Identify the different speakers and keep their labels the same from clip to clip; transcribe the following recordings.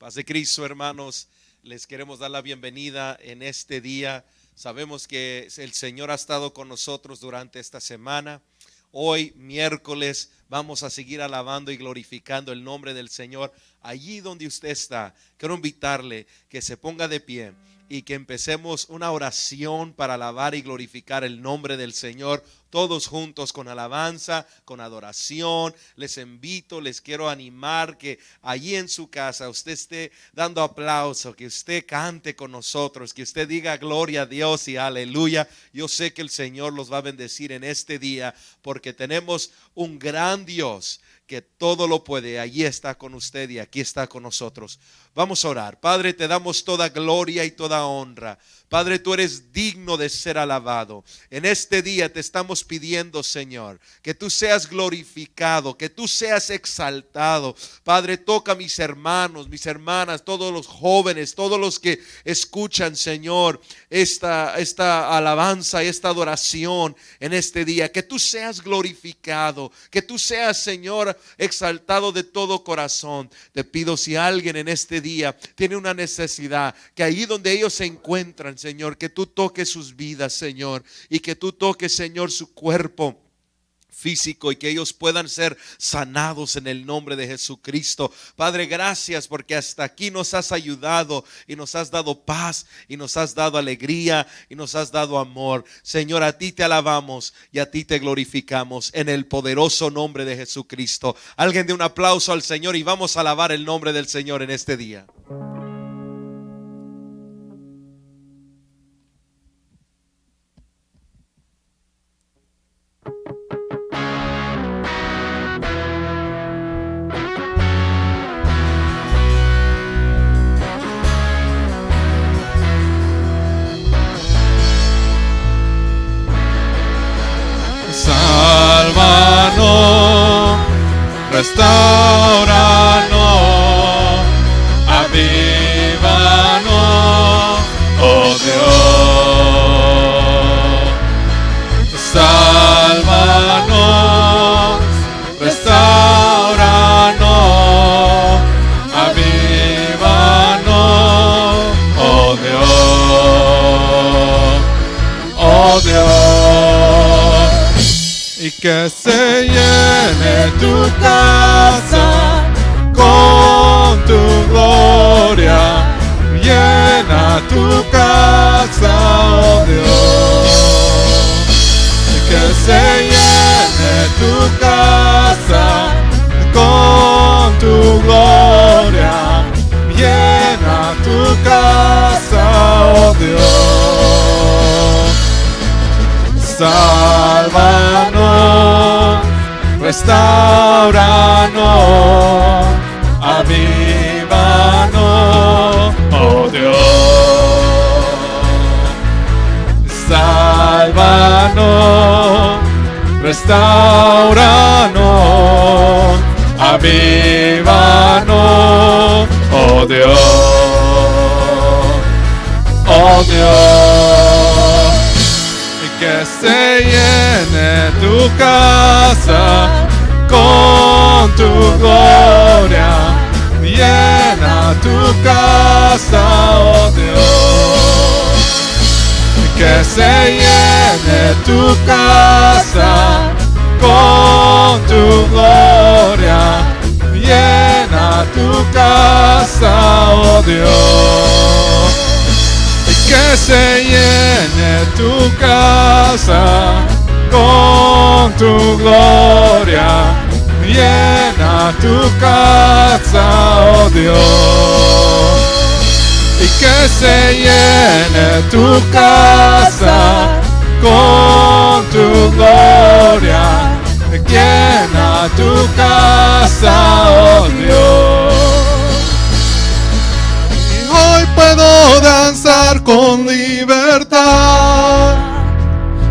Speaker 1: Paz de Cristo, hermanos, les queremos dar la bienvenida en este día. Sabemos que el Señor ha estado con nosotros durante esta semana. Hoy, miércoles, vamos a seguir alabando y glorificando el nombre del Señor. Allí donde usted está, quiero invitarle que se ponga de pie y que empecemos una oración para alabar y glorificar el nombre del Señor. Todos juntos con alabanza, con adoración. Les invito, les quiero animar que allí en su casa usted esté dando aplauso, que usted cante con nosotros, que usted diga gloria a Dios y aleluya. Yo sé que el Señor los va a bendecir en este día porque tenemos un gran Dios que todo lo puede. Allí está con usted y aquí está con nosotros. Vamos a orar. Padre, te damos toda gloria y toda honra. Padre, tú eres digno de ser alabado. En este día te estamos pidiendo, Señor, que tú seas glorificado, que tú seas exaltado. Padre, toca a mis hermanos, mis hermanas, todos los jóvenes, todos los que escuchan, Señor, esta alabanza, esta adoración en este día. Que tú seas glorificado, que tú seas, Señor, exaltado de todo corazón. Te pido, si alguien en este día tiene una necesidad, que ahí donde ellos se encuentran, Señor, que tú toques sus vidas, Señor, y que tú toques, Señor, su cuerpo físico y que ellos puedan ser sanados en el nombre de Jesucristo. Padre, gracias porque hasta aquí nos has ayudado y nos has dado paz y nos has dado alegría y nos has dado amor. Señor, a ti te alabamos y a ti te glorificamos en el poderoso nombre de Jesucristo. Alguien dé un aplauso al Señor y vamos a alabar el nombre del Señor en este día.
Speaker 2: Sálvanos, restauranos, avívanos, oh Dios. Sálvanos, restauranos, avívanos, oh Dios, oh Dios. Y que se llene tu casa con tu gloria. Llena tu casa, oh Dios. Y que se llene tu casa con tu gloria. Llena tu casa, oh Dios. Sálvanos, restauranos, avívanos, oh Dios. Sálvanos, restauranos, avívanos, oh Dios, oh Dios. Que se llene tu casa con tu gloria. Llena tu casa, oh Dios. Que se llene tu casa con tu gloria. Llena tu casa, oh Dios. Que se llene tu casa con tu gloria. Llena tu casa, oh Dios. Y que se llene tu casa con tu gloria. Llena tu casa, oh Dios. Hoy puedo danzar con libertad,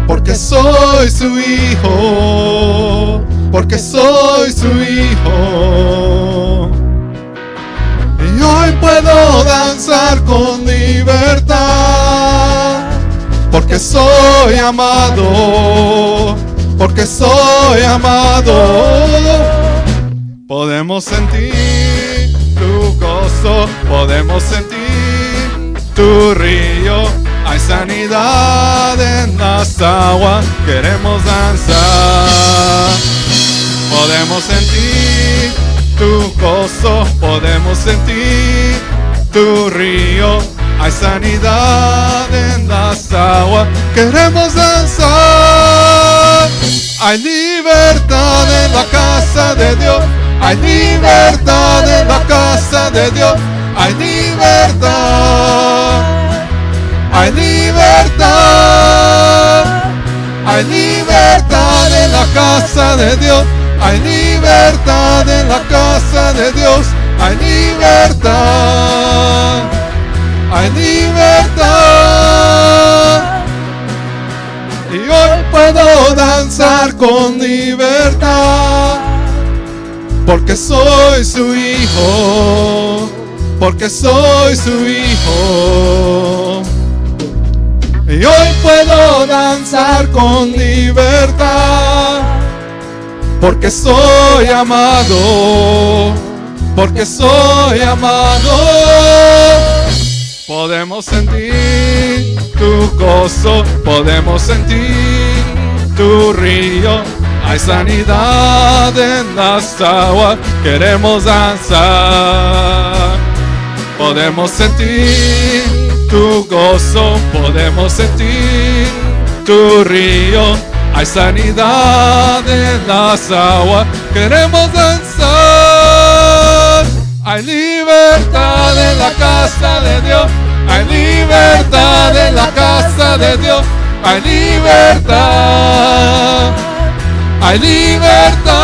Speaker 2: porque soy su hijo, porque soy su hijo. Y hoy puedo danzar con libertad, porque soy amado, porque soy amado. Podemos sentir tu corazón gozo podemos sentir, tu río, hay sanidad en las aguas, queremos danzar. Podemos sentir tu gozo, podemos sentir tu río, hay sanidad en las aguas, queremos danzar. Hay libertad en la casa de Dios, hay libertad en la casa de Dios, hay libertad, hay libertad, hay libertad en la casa de Dios, hay libertad en la casa de Dios, hay libertad, hay libertad. Y hoy puedo danzar con libertad, porque soy su hijo, porque soy su hijo. Y hoy puedo danzar con libertad, porque soy amado, porque soy amado. Podemos sentir tu gozo, podemos sentir tu río, hay sanidad en las aguas, queremos danzar. Podemos sentir tu gozo, podemos sentir tu río, hay sanidad en las aguas, queremos danzar. Hay libertad en la casa de Dios, hay libertad en la casa de Dios, hay libertad, hay libertad,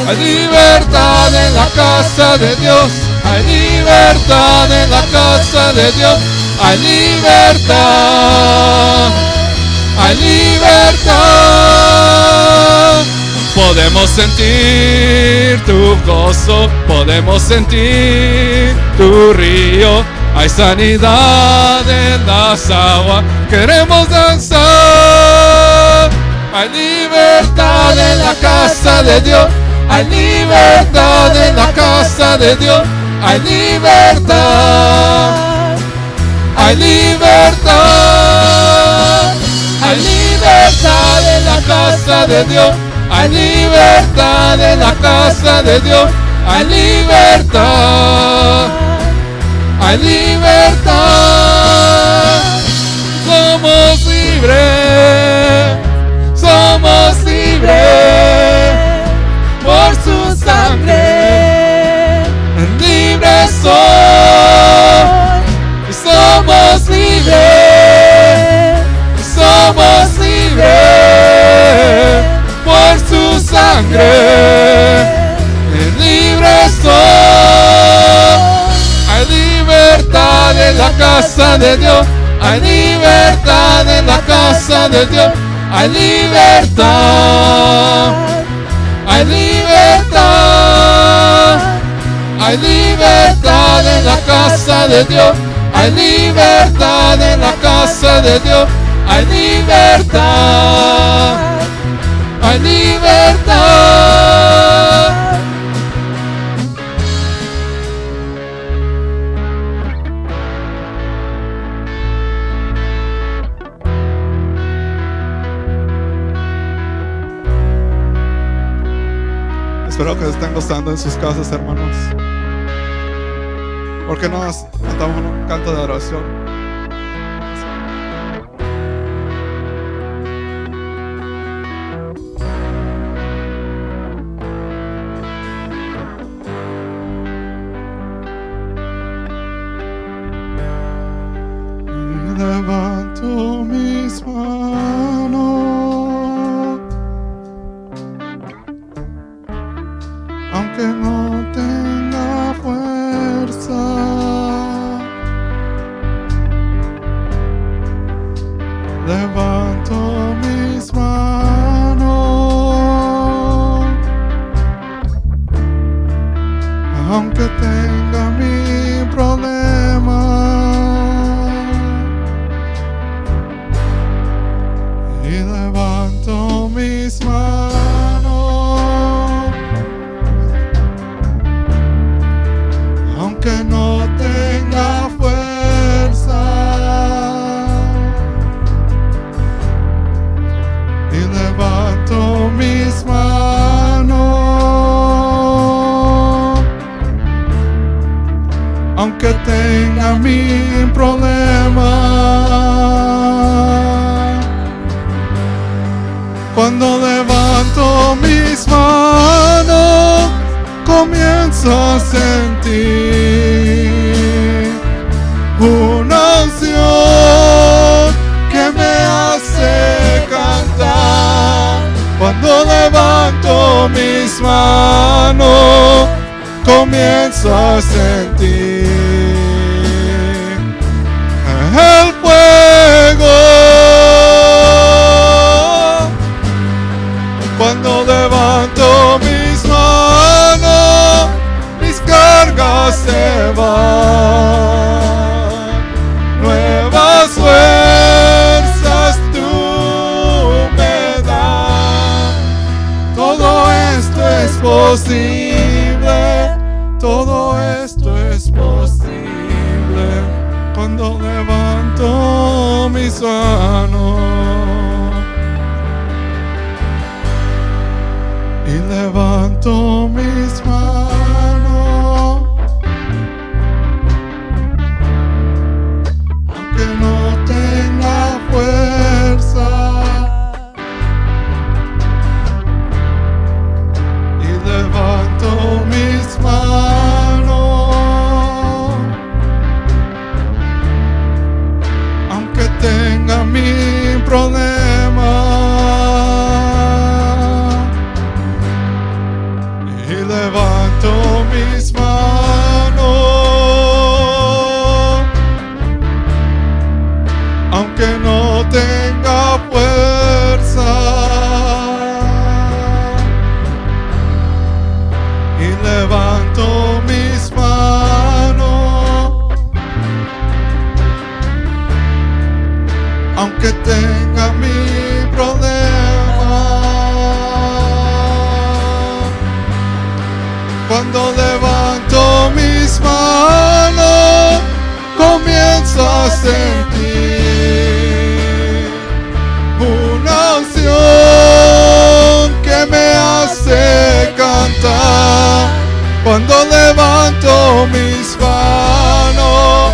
Speaker 2: hay libertad en la casa de Dios, hay libertad en la casa de Dios, hay libertad, hay libertad. Podemos sentir tu gozo, podemos sentir tu río, hay sanidad en las aguas, queremos danzar. Hay libertad en la casa de Dios, hay libertad en la casa de Dios, hay libertad, hay libertad, hay libertad en la casa de Dios, hay libertad en la casa de Dios, hay libertad, hay libertad. Somos libres, somos libres por su sangre. Libres soy, somos libres, somos libres por su sangre. Libres soy. Hay libertad en la casa de Dios, hay libertad en la casa de Dios, hay libertad, hay libertad, hay libertad en la casa de Dios, hay libertad en la casa de Dios, hay libertad, hay libertad. Espero que estén gozando en sus casas, hermanos. ¿Por qué no cantamos un canto de oración? Levanto mis manos, aunque no tenga fuerza. Levanto mis manos, aunque tenga mi problema. Y levanto mis manos, tenga mi problema. Cuando levanto mis manos, comienzo a sentir una unción que me hace cantar. Cuando levanto mis manos, comienzo a sentir el fuego. Cuando levanto mis manos, mis cargas se van. Nuevas fuerzas tú me das. Todo esto es posible. Todo esto es posible. Cuando levanto mis manos. Y levanto mis manos, aunque no tenga fuerza. Y levanto mis manos, aunque tenga mi problema. Levanto mis manos, aunque no tenga fuerza. Y levanto mis manos, aunque tenga mi problema. Cuando levanto mis manos, comienzo a sentir una unción que me hace cantar. Cuando levanto mis manos,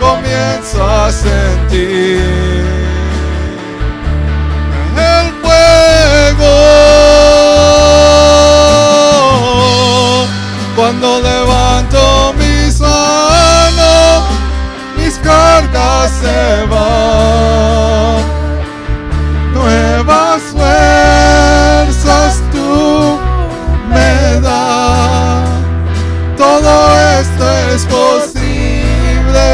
Speaker 2: comienzo a sentir el fuego. Cuando levanto mis manos, mis cargas se van. Nuevas fuerzas tú me das. Todo esto es posible.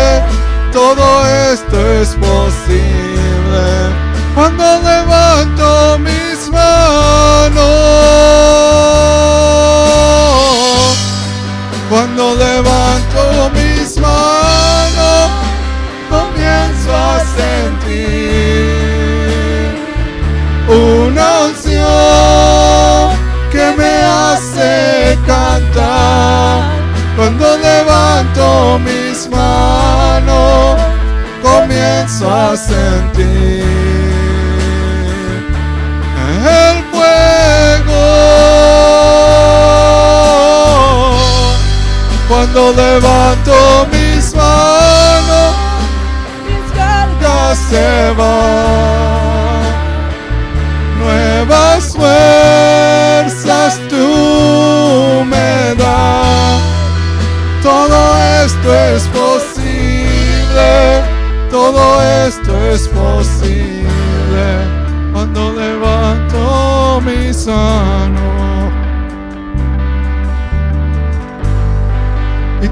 Speaker 2: Todo esto es posible. Cuando levanto mis manos. Cuando levanto mis manos, comienzo a sentir una unción que me hace cantar. Cuando levanto mis manos, comienzo a sentir el fuego. Cuando levanto mis manos, mis cargas se van. Nuevas fuerzas tú me das. Todo esto es posible. Todo esto es posible. Cuando levanto mis manos. Y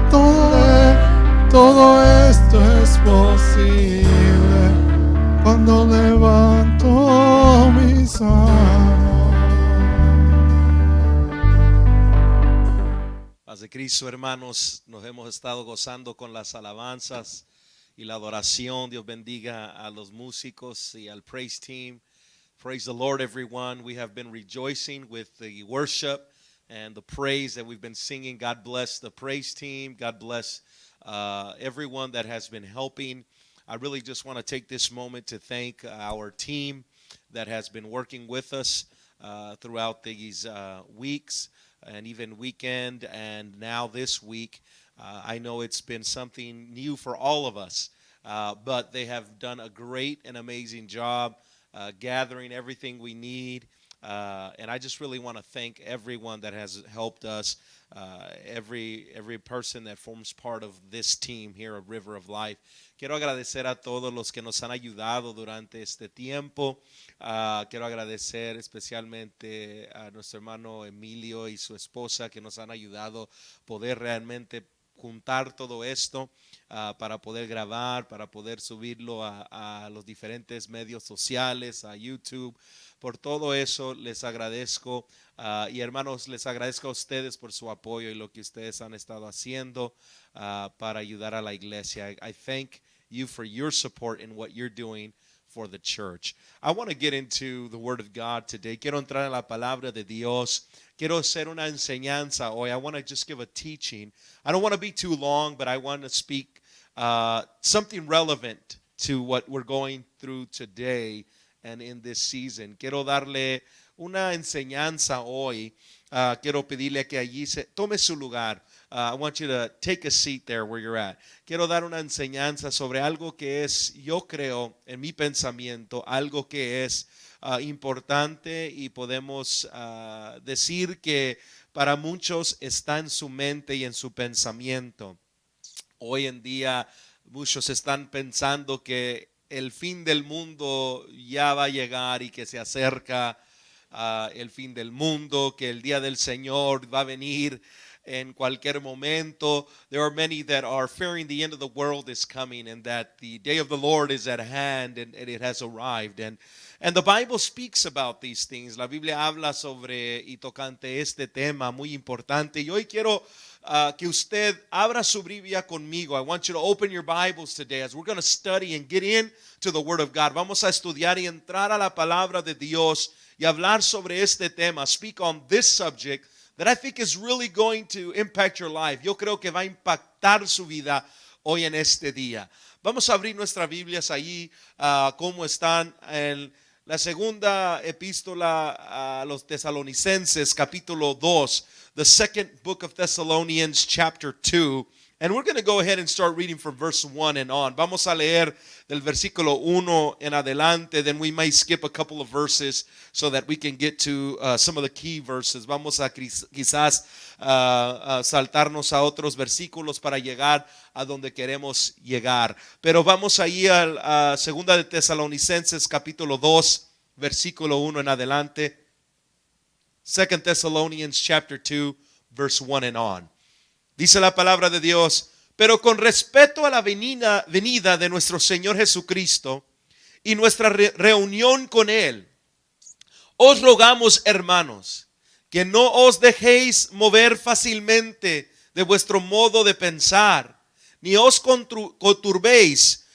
Speaker 2: todo esto es posible cuando levanto mis manos.
Speaker 1: Paz de Cristo, hermanos, nos hemos estado gozando con las alabanzas y la adoración. Dios bendiga a los músicos y al praise team. Praise the Lord, everyone. We have been rejoicing with the worship and the praise that we've been singing. God bless the praise team. God bless everyone that has been helping. I really just want to take this moment to thank our team that has been working with us throughout these weeks and even weekend and now this week. I know it's been something new for all of us, but they have done a great and amazing job gathering everything we need. And I just really want to thank everyone that has helped us, every person that forms part of this team here at River of Life. Quiero agradecer a todos los que nos han ayudado durante este tiempo. Quiero agradecer especialmente a nuestro hermano Emilio y su esposa que nos han ayudado a poder realmente juntar todo esto para poder grabar, para poder subirlo a los diferentes medios sociales, a YouTube. Por todo eso les agradezco y hermanos, les agradezco a ustedes por su apoyo y lo que ustedes han estado haciendo para ayudar a la iglesia. I thank you for your support in what you're doing for the church. I want to get into the Word of God today. Quiero entrar en la palabra de Dios. Quiero hacer una enseñanza hoy. I want to just give a teaching. I don't want to be too long, but I want to speak something relevant to what we're going through today and in this season. Quiero darle una enseñanza hoy. Quiero pedirle que allí tome su lugar. I want you to take a seat there where you're at. Quiero dar una enseñanza sobre algo que es, yo creo, en mi pensamiento, algo que es importante y podemos decir que para muchos está en su mente y en su pensamiento. Hoy en día muchos están pensando que el fin del mundo ya va a llegar y que se acerca el fin del mundo, que el día del Señor va a venir en cualquier momento. There are many that are fearing the end of the world is coming and that the day of the Lord is at hand and it has arrived. And the Bible speaks about these things. La Biblia habla sobre y tocante este tema muy importante. Y hoy quiero que usted abra su Biblia conmigo. I want you to open your Bibles today as we're going to study and get into the Word of God. Vamos a estudiar y entrar a la palabra de Dios y hablar sobre este tema. Speak on this subject that I think is really going to impact your life. Yo creo que va a impactar su vida hoy en este día. Vamos a abrir nuestras Biblias ahí, como están en la segunda epístola a los Tesalonicenses, capítulo 2, the second book of Thessalonians, chapter 2. And we're going to go ahead and start reading from verse 1 and on. Vamos a leer del versículo 1 en adelante. Then we may skip a couple of verses so that we can get to some of the key verses. Vamos a quizás saltarnos a otros versículos para llegar a donde queremos llegar. Pero vamos ahí a segunda de Tesalonicenses capítulo 2, versículo 1 en adelante. 2 Thessalonians chapter 2, verse 1 and on. Dice la palabra de Dios: pero con respecto a la venida de nuestro Señor Jesucristo y nuestra reunión con Él, os rogamos, hermanos, que no os dejéis mover fácilmente de vuestro modo de pensar, ni os conturbéis,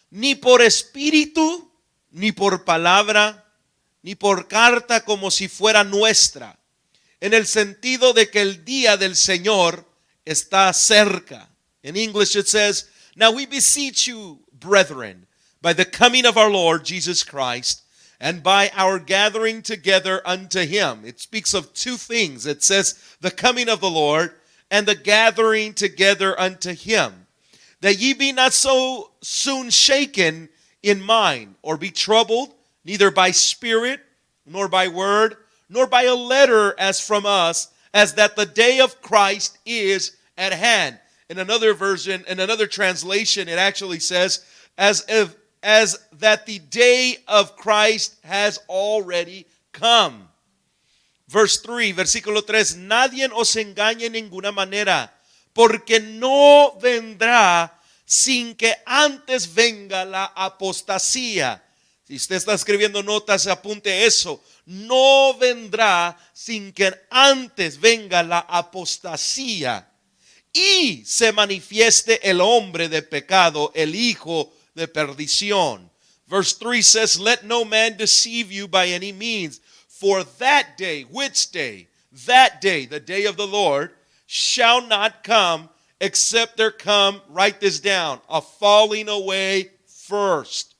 Speaker 1: ni por espíritu, ni por palabra, ni por carta como si fuera nuestra, en el sentido de que el día del Señor está cerca. In English it says, now we beseech you, brethren, by the coming of our Lord Jesus Christ, and by our gathering together unto him. It speaks of two things. It says the coming of the Lord and the gathering together unto him. That ye be not so soon shaken in mind, or be troubled, neither by spirit, nor by word, nor by a letter as from us, as that the day of Christ is at hand. In another version, in another translation, it actually says, as that the day of Christ has already come. Verse 3, versículo 3, nadie os engañe en ninguna manera, porque no vendrá sin que antes venga la apostasía. Si usted está escribiendo notas, apunte eso. No vendrá sin que antes venga la apostasía y se manifieste el hombre de pecado, el hijo de perdición. Verse 3 says, let no man deceive you by any means, for that day, which day? That day, the day of the Lord, shall not come except there come, write this down, a falling away first,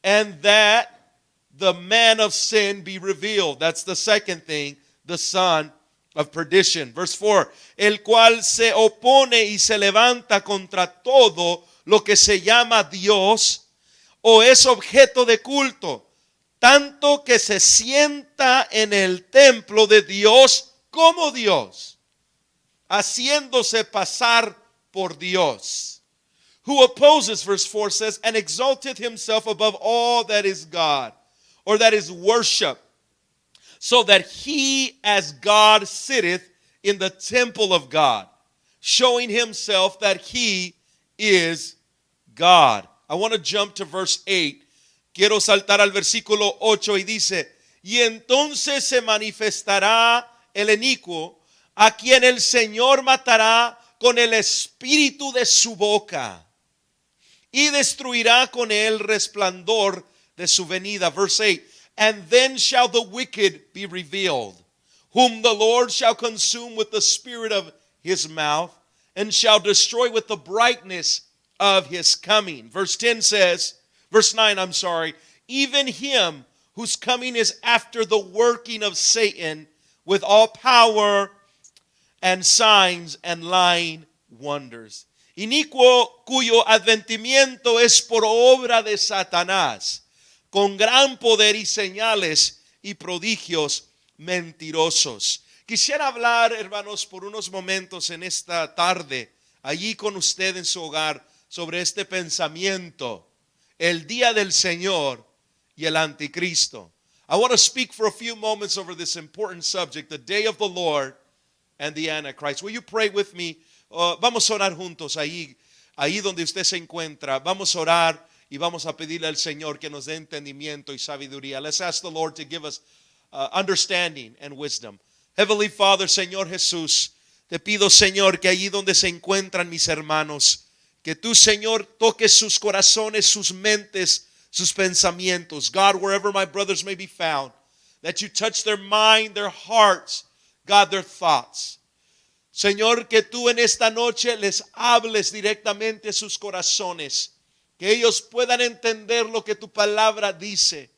Speaker 1: and that the man of sin be revealed. That's the second thing, the son of perdition. Verse 4, el cual se opone y se levanta contra todo lo que se llama Dios o es objeto de culto, tanto que se sienta en el templo de Dios como Dios, haciéndose pasar por Dios. Who opposes, verse 4 says, and exalteth himself above all that is God, or that is worship, so that he as God sitteth in the temple of God, showing himself that he is God. I want to jump to verse 8. Quiero saltar al versículo 8 y dice, y entonces se manifestará el inicuo, a quien el Señor matará con el espíritu de su boca, y destruirá con el resplandor de su venida. Verse 8, and then shall the wicked be revealed, whom the Lord shall consume with the spirit of his mouth, and shall destroy with the brightness of his coming. Verse 9, even him whose coming is after the working of Satan with all power and signs and lying wonders. Inicuo cuyo adventimiento es por obra de Satanás, con gran poder y señales y prodigios mentirosos. Quisiera hablar, hermanos, por unos momentos en esta tarde, allí con usted en su hogar, sobre este pensamiento, el día del Señor y el anticristo. I want to speak for a few moments over this important subject, the day of the Lord and the Antichrist. Will you pray with me? Vamos a orar juntos ahí donde usted se encuentra. Vamos a orar y vamos a pedirle al Señor que nos dé entendimiento y sabiduría. Let's ask the Lord to give us understanding and wisdom. Heavenly Father, Señor Jesús, te pido, Señor, que allí donde se encuentran mis hermanos, que tú, Señor, toques sus corazones, sus mentes, sus pensamientos. God, wherever my brothers may be found, that you touch their mind, their hearts, God, their thoughts. Señor, que tú en esta noche les hables directamente a sus corazones, que ellos puedan entender lo que tu palabra dice.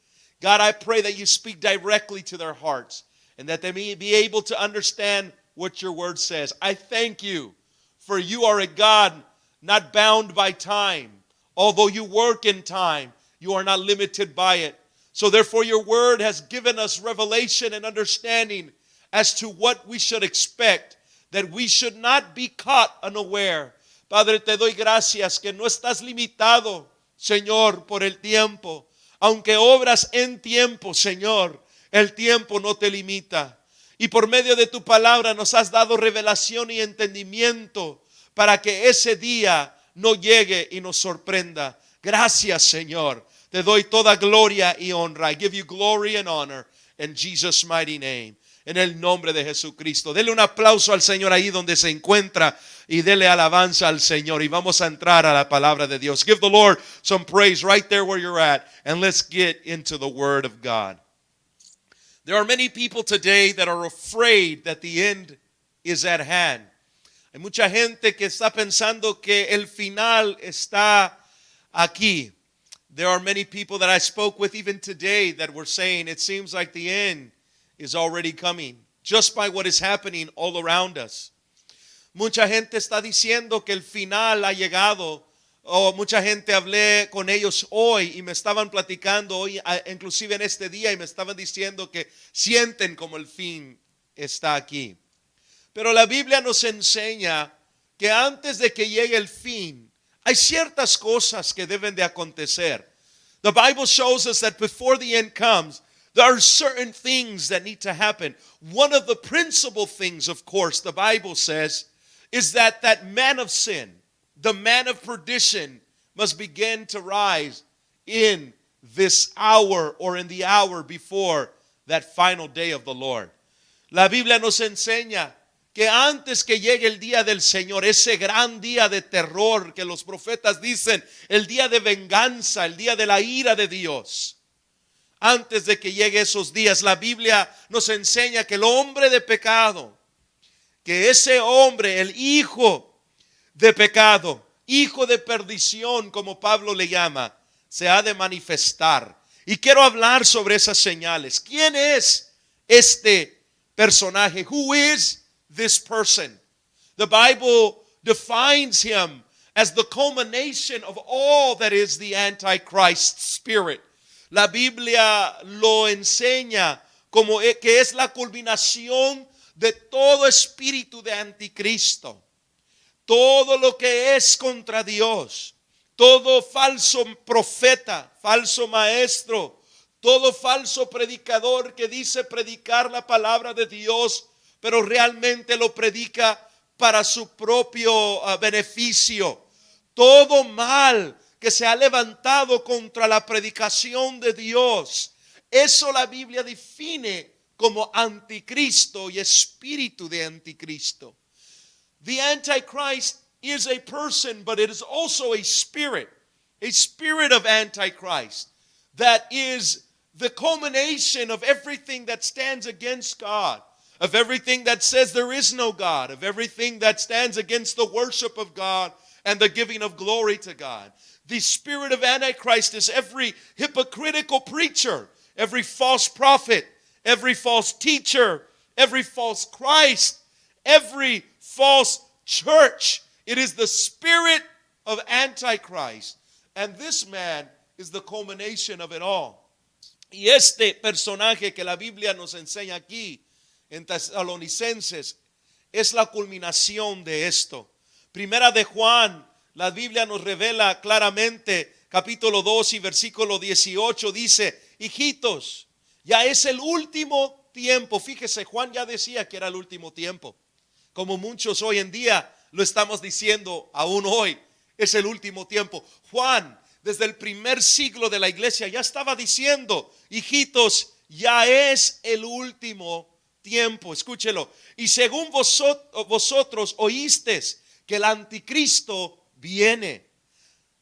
Speaker 1: God, I pray that you speak directly to their hearts and that they may be able to understand what your word says. I thank you, for you are a God not bound by time. Although you work in time, you are not limited by it. So therefore your word has given us revelation and understanding as to what we should expect, that we should not be caught unaware. Padre, te doy gracias que no estás limitado, Señor, por el tiempo. Aunque obras en tiempo, Señor, el tiempo no te limita. Y por medio de tu palabra nos has dado revelación y entendimiento para que ese día no llegue y nos sorprenda. Gracias, Señor. Te doy toda gloria y honra. I give you glory and honor in Jesus' mighty name. En el nombre de Jesucristo. Dele un aplauso al Señor ahí donde se encuentra y dele alabanza al Señor. Y vamos a entrar a la palabra de Dios. Give the Lord some praise right there where you're at. And let's get into the Word of God. There are many people today that are afraid that the end is at hand. Hay mucha gente que está pensando que el final está aquí. There are many people that I spoke with even today that were saying it seems like the end is already coming just by what is happening all around us. Mucha gente está diciendo que el final ha llegado. Mucha gente hablé con ellos hoy y me estaban platicando hoy, inclusive en este día, y me estaban diciendo que sienten como el fin está aquí. Pero la Biblia nos enseña que antes de que llegue el fin, hay ciertas cosas que deben de acontecer. The Bible shows us that before the end comes, there are certain things that need to happen. One of the principal things, of course, the Bible says, is that man of sin, the man of perdition, must begin to rise in this hour or in the hour before that final day of the Lord. La Biblia nos enseña que antes que llegue el día del Señor, ese gran día de terror que los profetas dicen, el día de venganza, el día de la ira de Dios, antes de que llegue esos días, la Biblia nos enseña que el hombre de pecado, que ese hombre, el hijo de pecado, hijo de perdición, como Pablo le llama, se ha de manifestar. Y quiero hablar sobre esas señales. ¿Quién es este personaje. Who is this person? The Bible defines him as the culmination of all that is the Antichrist spirit. La Biblia lo enseña como que es la culminación de todo espíritu de anticristo. Todo lo que es contra Dios, todo falso profeta, falso maestro, todo falso predicador que dice predicar la palabra de Dios, pero realmente lo predica para su propio beneficio. Todo mal que se ha levantado contra la predicación de Dios, eso la Biblia define como anticristo y espíritu de anticristo. The Antichrist is a person, but it is also a spirit of Antichrist that is the culmination of everything that stands against God, of everything that says there is no God, of everything that stands against the worship of God and the giving of glory to God. The spirit of Antichrist is every hypocritical preacher, every false prophet, every false teacher, every false Christ, every false church. It is the spirit of Antichrist. And this man is the culmination of it all. Y este personaje que la Biblia nos enseña aquí en Tesalonicenses es la culminación de esto. Primera de Juan, la Biblia nos revela claramente, capítulo 2 y versículo 18, dice: hijitos, ya es el último tiempo. Fíjese, Juan ya decía que era el último tiempo. Como muchos hoy en día lo estamos diciendo aún hoy, es el último tiempo. Juan, desde el primer siglo de la iglesia, ya estaba diciendo: hijitos, ya es el último tiempo. Escúchelo. Y según vosotros oísteis que el anticristo viene,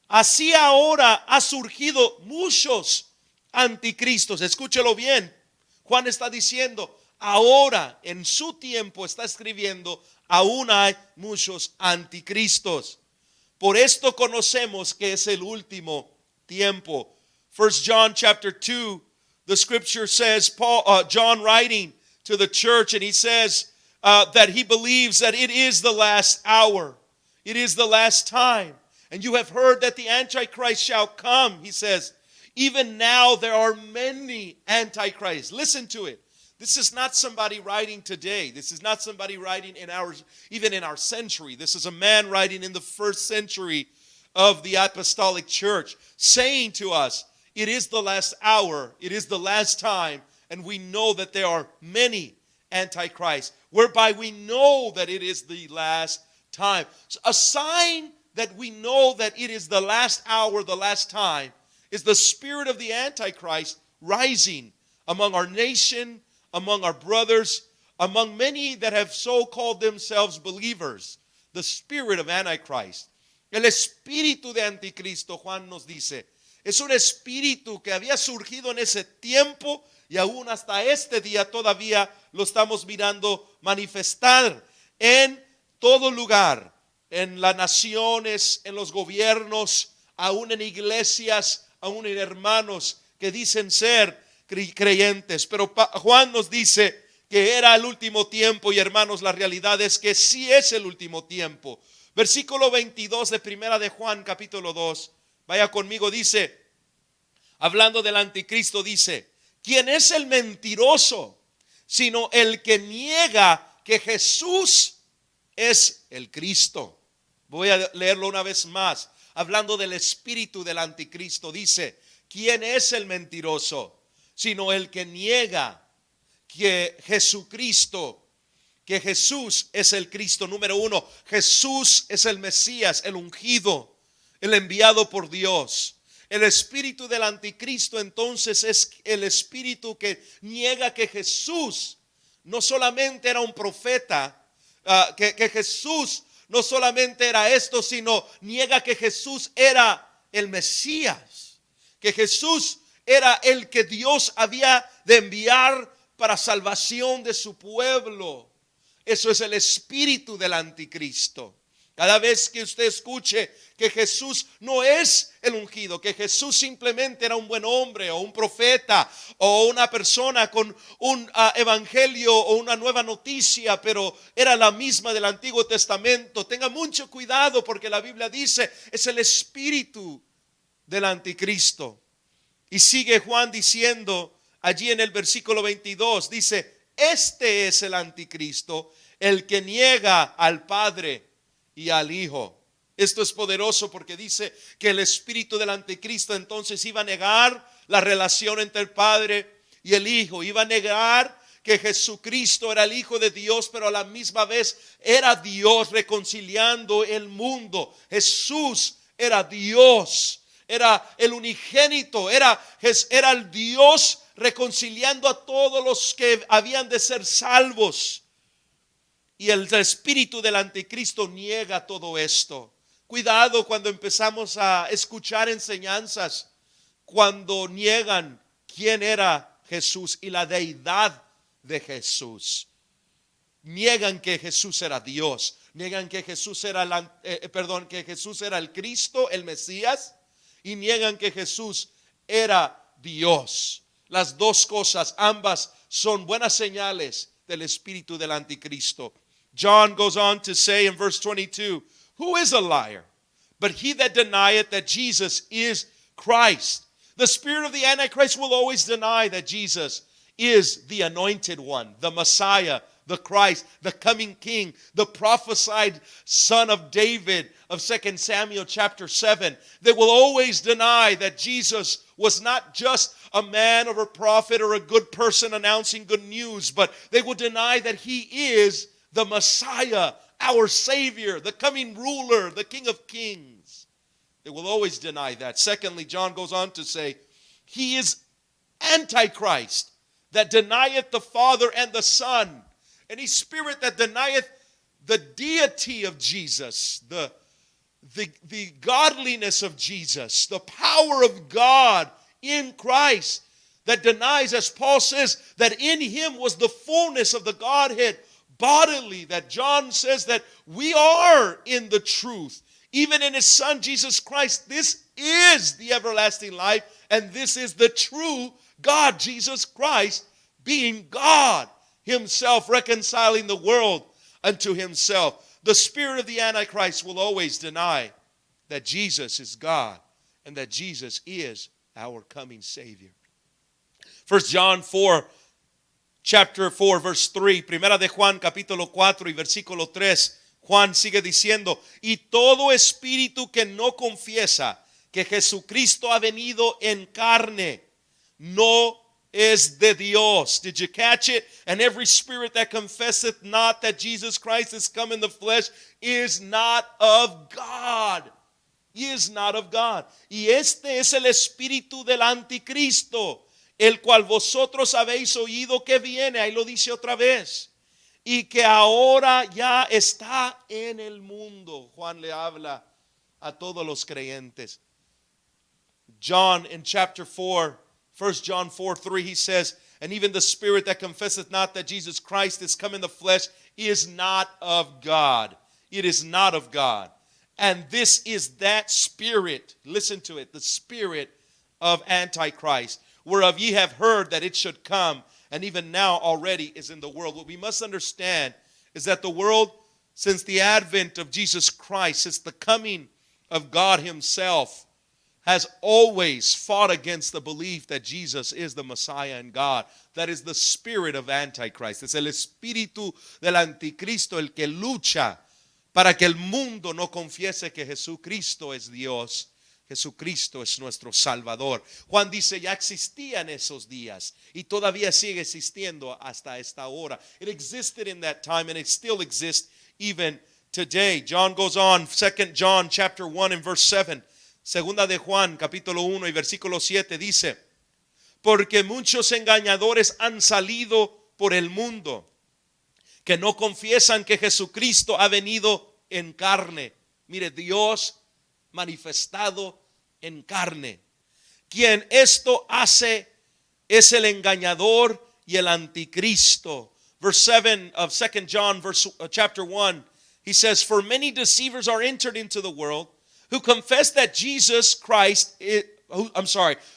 Speaker 1: así ahora ha surgido muchos anticristos. Escúchelo bien. Juan está diciendo, ahora en su tiempo está escribiendo, aún hay muchos anticristos. Por esto conocemos que es el último tiempo. 1 John chapter 2, the scripture says, John writing to the church, and he says that he believes that it is the last hour. It is the last time. And you have heard that the Antichrist shall come, he says. Even now there are many Antichrists. Listen to it. This is not somebody writing today. This is not somebody writing even in our century. This is a man writing in the first century of the apostolic church, saying to us, it is the last hour, it is the last time, and we know that there are many Antichrists, whereby we know that it is the last time. So a sign that we know that it is the last hour, the last time, is the spirit of the Antichrist rising among our nation, among our brothers, among many that have so called themselves believers. The spirit of Antichrist. El espíritu de Anticristo, Juan nos dice, es un espíritu que había surgido en ese tiempo y aún hasta este día todavía lo estamos mirando manifestar en todo lugar, en las naciones, en los gobiernos, aún en iglesias, aún en hermanos que dicen ser creyentes. Pero Juan nos dice que era el último tiempo, y hermanos, la realidad es que sí es el último tiempo. Versículo 22 de primera de Juan capítulo 2. Vaya conmigo, dice, hablando del anticristo, dice: ¿quién es el mentiroso? Sino el que niega que Jesús es el Cristo. Voy a leerlo una vez más. Hablando del espíritu del anticristo, dice: ¿quién es el mentiroso? Sino el que niega que Jesucristo, que Jesús es el Cristo. Número uno, Jesús es el Mesías, el ungido, el enviado por Dios. El espíritu del anticristo entonces es el espíritu que niega que Jesús no solamente era un profeta, que Jesús no solamente era esto, sino niega que Jesús era el Mesías, que Jesús era el que Dios había de enviar para salvación de su pueblo. Eso es el espíritu del anticristo. Cada vez que usted escuche que Jesús no es el ungido, que Jesús simplemente era un buen hombre o un profeta o una persona con un evangelio o una nueva noticia, pero era la misma del Antiguo Testamento, tenga mucho cuidado, porque la Biblia dice es el espíritu del anticristo. Y sigue Juan diciendo allí en el versículo 22, dice: este es el anticristo, el que niega al Padre y al Hijo. Esto es poderoso porque dice que el espíritu del anticristo entonces iba a negar la relación entre el Padre y el Hijo. Iba a negar que Jesucristo era el Hijo de Dios, pero a la misma vez era Dios reconciliando el mundo. Jesús era Dios, era el unigénito, era el Dios reconciliando a todos los que habían de ser salvos. Y el espíritu del anticristo niega todo esto. Cuidado cuando empezamos a escuchar enseñanzas, cuando niegan quién era Jesús y la deidad de Jesús. Niegan que Jesús era Dios, niegan que Jesús era que Jesús era el Cristo, el Mesías, y niegan que Jesús era Dios. Las dos cosas, ambas son buenas señales del espíritu del anticristo. John goes on to say in verse 22, who is a liar but he that denieth that Jesus is Christ? The spirit of the Antichrist will always deny that Jesus is the anointed one, the Messiah, the Christ, the coming King, the prophesied son of David of 2 Samuel chapter 7. They will always deny that Jesus was not just a man or a prophet or a good person announcing good news, but they will deny that he is the Messiah, our Savior, the coming ruler, the King of Kings. They will always deny that. Secondly, John goes on to say, he is Antichrist, that denieth the Father and the Son. Any spirit that denieth the deity of Jesus, the godliness of Jesus, the power of God in Christ, that denies, as Paul says, that in him was the fullness of the Godhead bodily, that John says that we are in the truth, even in his Son Jesus Christ. This is the everlasting life, and this is the true God, Jesus Christ, being God himself, reconciling the world unto himself. The spirit of the Antichrist will always deny that Jesus is God and that Jesus is our coming Savior. 1 John 4, chapter 4, verse 3, primera de Juan, capítulo 4 y versículo 3, Juan sigue diciendo, y todo espíritu que no confiesa que Jesucristo ha venido en carne, no es de Dios. Did you catch it? And every spirit that confesseth not that Jesus Christ is come in the flesh is not of God. Is not of God. Y este es el espíritu del anticristo, el cual vosotros habéis oído que viene, ahí lo dice otra vez, y que ahora ya está en el mundo. Juan le habla a todos los creyentes. John in chapter 4, 1 John 4:3, he says, and even the spirit that confesseth not that Jesus Christ is come in the flesh is not of God. It is not of God. And this is that spirit, listen to it, the spirit of Antichrist, whereof ye have heard that it should come, and even now already is in the world. What we must understand is that the world, since the advent of Jesus Christ, since the coming of God himself, has always fought against the belief that Jesus is the Messiah and God. That is the spirit of Antichrist. Es el espíritu del anticristo el que lucha para que el mundo no confiese que Jesucristo es Dios. Jesucristo es nuestro Salvador. Juan dice, ya existía en esos días y todavía sigue existiendo hasta esta hora. It existed in that time and it still exists even today. John goes on, 2 John chapter 1 and verse 7. Segunda de Juan, capítulo 1 y versículo 7 dice, porque muchos engañadores han salido por el mundo, que no confiesan que Jesucristo ha venido en carne. Mire, Dios manifestado en carne. Quien esto hace es el engañador y el anticristo. Verse 7 of 2 John chapter 1, He says, for many deceivers are entered into the world who confess that Jesus Christ is,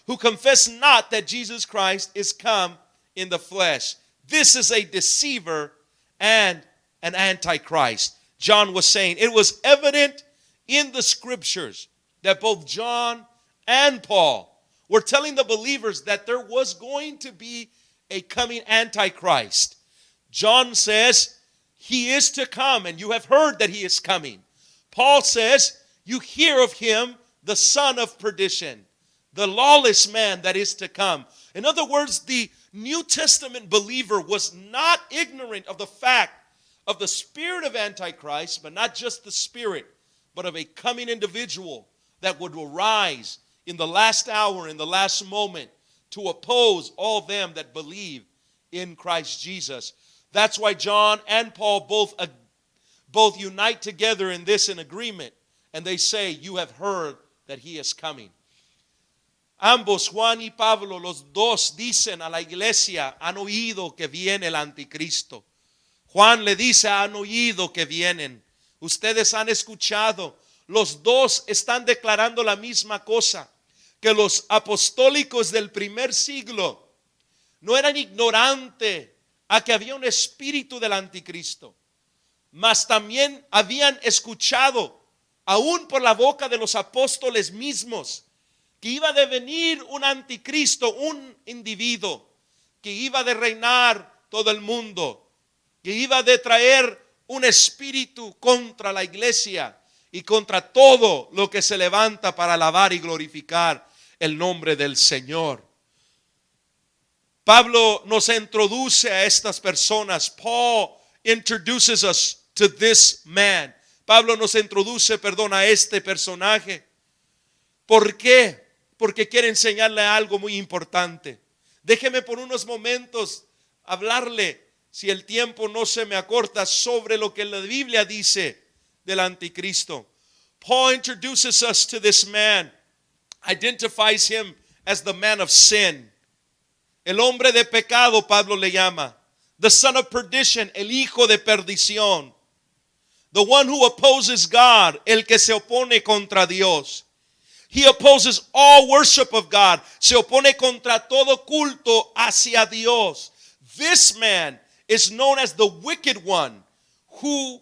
Speaker 1: who confess not that Jesus Christ is come in the flesh. This is a deceiver and an antichrist. John was saying it was evident in the scriptures that both John and Paul were telling the believers that there was going to be a coming antichrist. John says he is to come, and you have heard that he is coming. Paul says you hear of him, the son of perdition, the lawless man that is to come. In other words, the New Testament believer was not ignorant of the fact of the spirit of Antichrist, but not just the spirit, but of a coming individual that would arise in the last hour, in the last moment, to oppose all them that believe in Christ Jesus. That's why John and Paul both unite together in this in agreement, and they say, you have heard that he is coming. Ambos, Juan y Pablo, los dos dicen a la iglesia, han oído que viene el anticristo. Juan le dice, han oído que vienen. Ustedes han escuchado. Los dos están declarando la misma cosa, que los apostólicos del primer siglo no eran ignorantes a que había un espíritu del anticristo, mas también habían escuchado, aún por la boca de los apóstoles mismos, que iba a devenir un anticristo, un individuo que iba de reinar todo el mundo, que iba de traer un espíritu contra la iglesia y contra todo lo que se levanta para alabar y glorificar el nombre del Señor. Pablo nos introduce a estas personas. Paul introduces us to this man. Pablo nos introduce, a este personaje. ¿Por qué? Porque quiere enseñarle algo muy importante. Déjeme por unos momentos hablarle, si el tiempo no se me acorta, sobre lo que la Biblia dice del anticristo. Paul introduces us to this man, identifies him as the man of sin. El hombre de pecado, Pablo le llama. The son of perdition, el hijo de perdición. The one who opposes God, el que se opone contra Dios. He opposes all worship of God. Se opone contra todo culto hacia Dios. This man is known as the wicked one, whose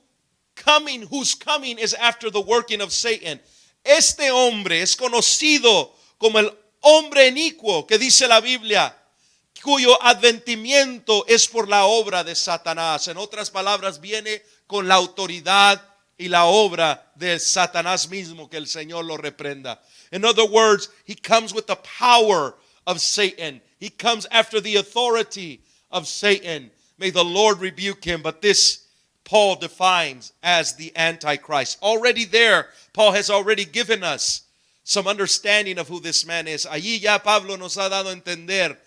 Speaker 1: coming is after the working of Satan. Este hombre es conocido como el hombre inicuo, que dice la Biblia, cuyo adventimiento es por la obra de Satanás. En otras palabras, viene con la autoridad y la obra de Satanás mismo, que el Señor lo reprenda. In other words, he comes with the power of Satan. He comes after the authority of Satan. May the Lord rebuke him. But this Paul defines as the Antichrist. Already there, Paul has already given us some understanding of who this man is. Allí ya Pablo nos ha dado a entender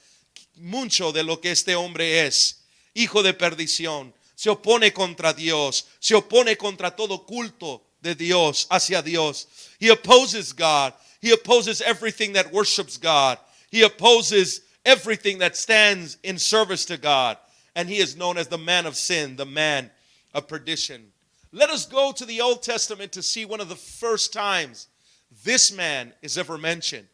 Speaker 1: mucho de lo que este hombre es. Hijo de perdición. Se opone contra Dios. Se opone contra todo culto de Dios, hacia Dios. He opposes God. He opposes everything that worships God. He opposes everything that stands in service to God. And he is known as the man of sin, the man of perdition. Let us go to the Old Testament to see one of the first times this man is ever mentioned.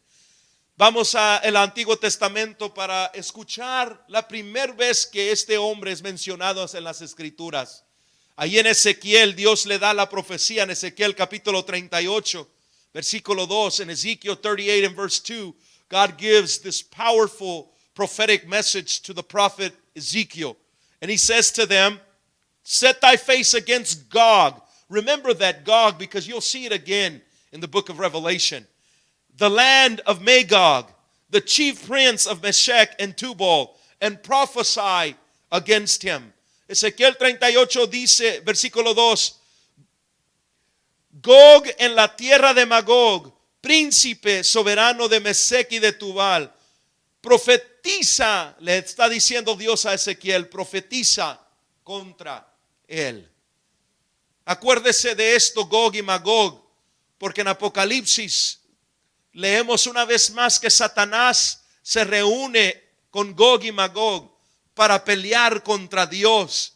Speaker 1: Vamos a el Antiguo Testamento para escuchar la primera vez que este hombre es mencionado en las Escrituras. Ahí en Ezequiel, Dios le da la profecía en Ezequiel capítulo 38, versículo 2. In Ezekiel 38 and verse 2, God gives this powerful prophetic message to the prophet Ezekiel. And he says to them, set thy face against Gog. Remember that Gog, because you'll see it again in the book of Revelation. The land of Magog, the chief prince of Meshech and Tubal, and prophesy against him. Ezequiel 38 dice, versículo 2, Gog en la tierra de Magog, príncipe soberano de Mesec y de Tubal, profetiza, le está diciendo Dios a Ezequiel, profetiza contra él. Acuérdese de esto, Gog y Magog, porque en Apocalipsis leemos una vez más que Satanás se reúne con Gog y Magog para pelear contra Dios.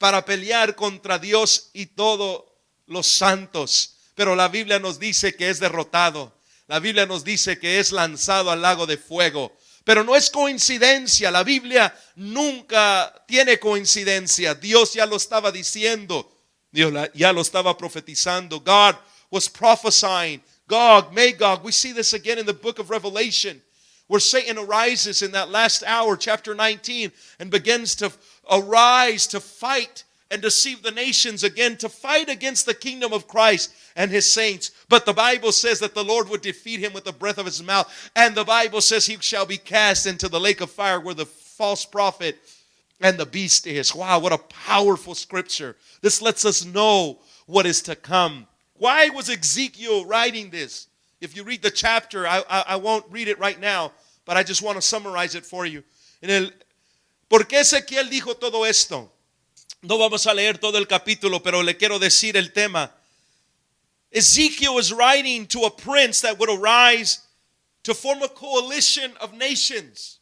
Speaker 1: para pelear contra Dios y todos los santos. Pero la Biblia nos dice que es derrotado. La Biblia nos dice que es lanzado al lago de fuego. Pero no es coincidencia. La Biblia nunca tiene coincidencia. Dios ya lo estaba diciendo. Dios ya lo estaba profetizando. God was prophesying. Gog, Magog. We see this again in the book of Revelation, where Satan arises in that last hour, chapter 19, and begins to arise to fight and deceive the nations again, to fight against the kingdom of Christ and his saints. But the Bible says that the Lord would defeat him with the breath of his mouth. And the Bible says he shall be cast into the lake of fire where the false prophet and the beast is. Wow, what a powerful scripture. This lets us know what is to come. Why was Ezekiel writing this? If you read the chapter, I won't read it right now, but I just want to summarize it for you. ¿Por qué Ezequiel dijo todo esto? No vamos a leer todo el capítulo, pero le quiero decir el tema. Ezekiel was writing to a prince that would arise to form a coalition of nations.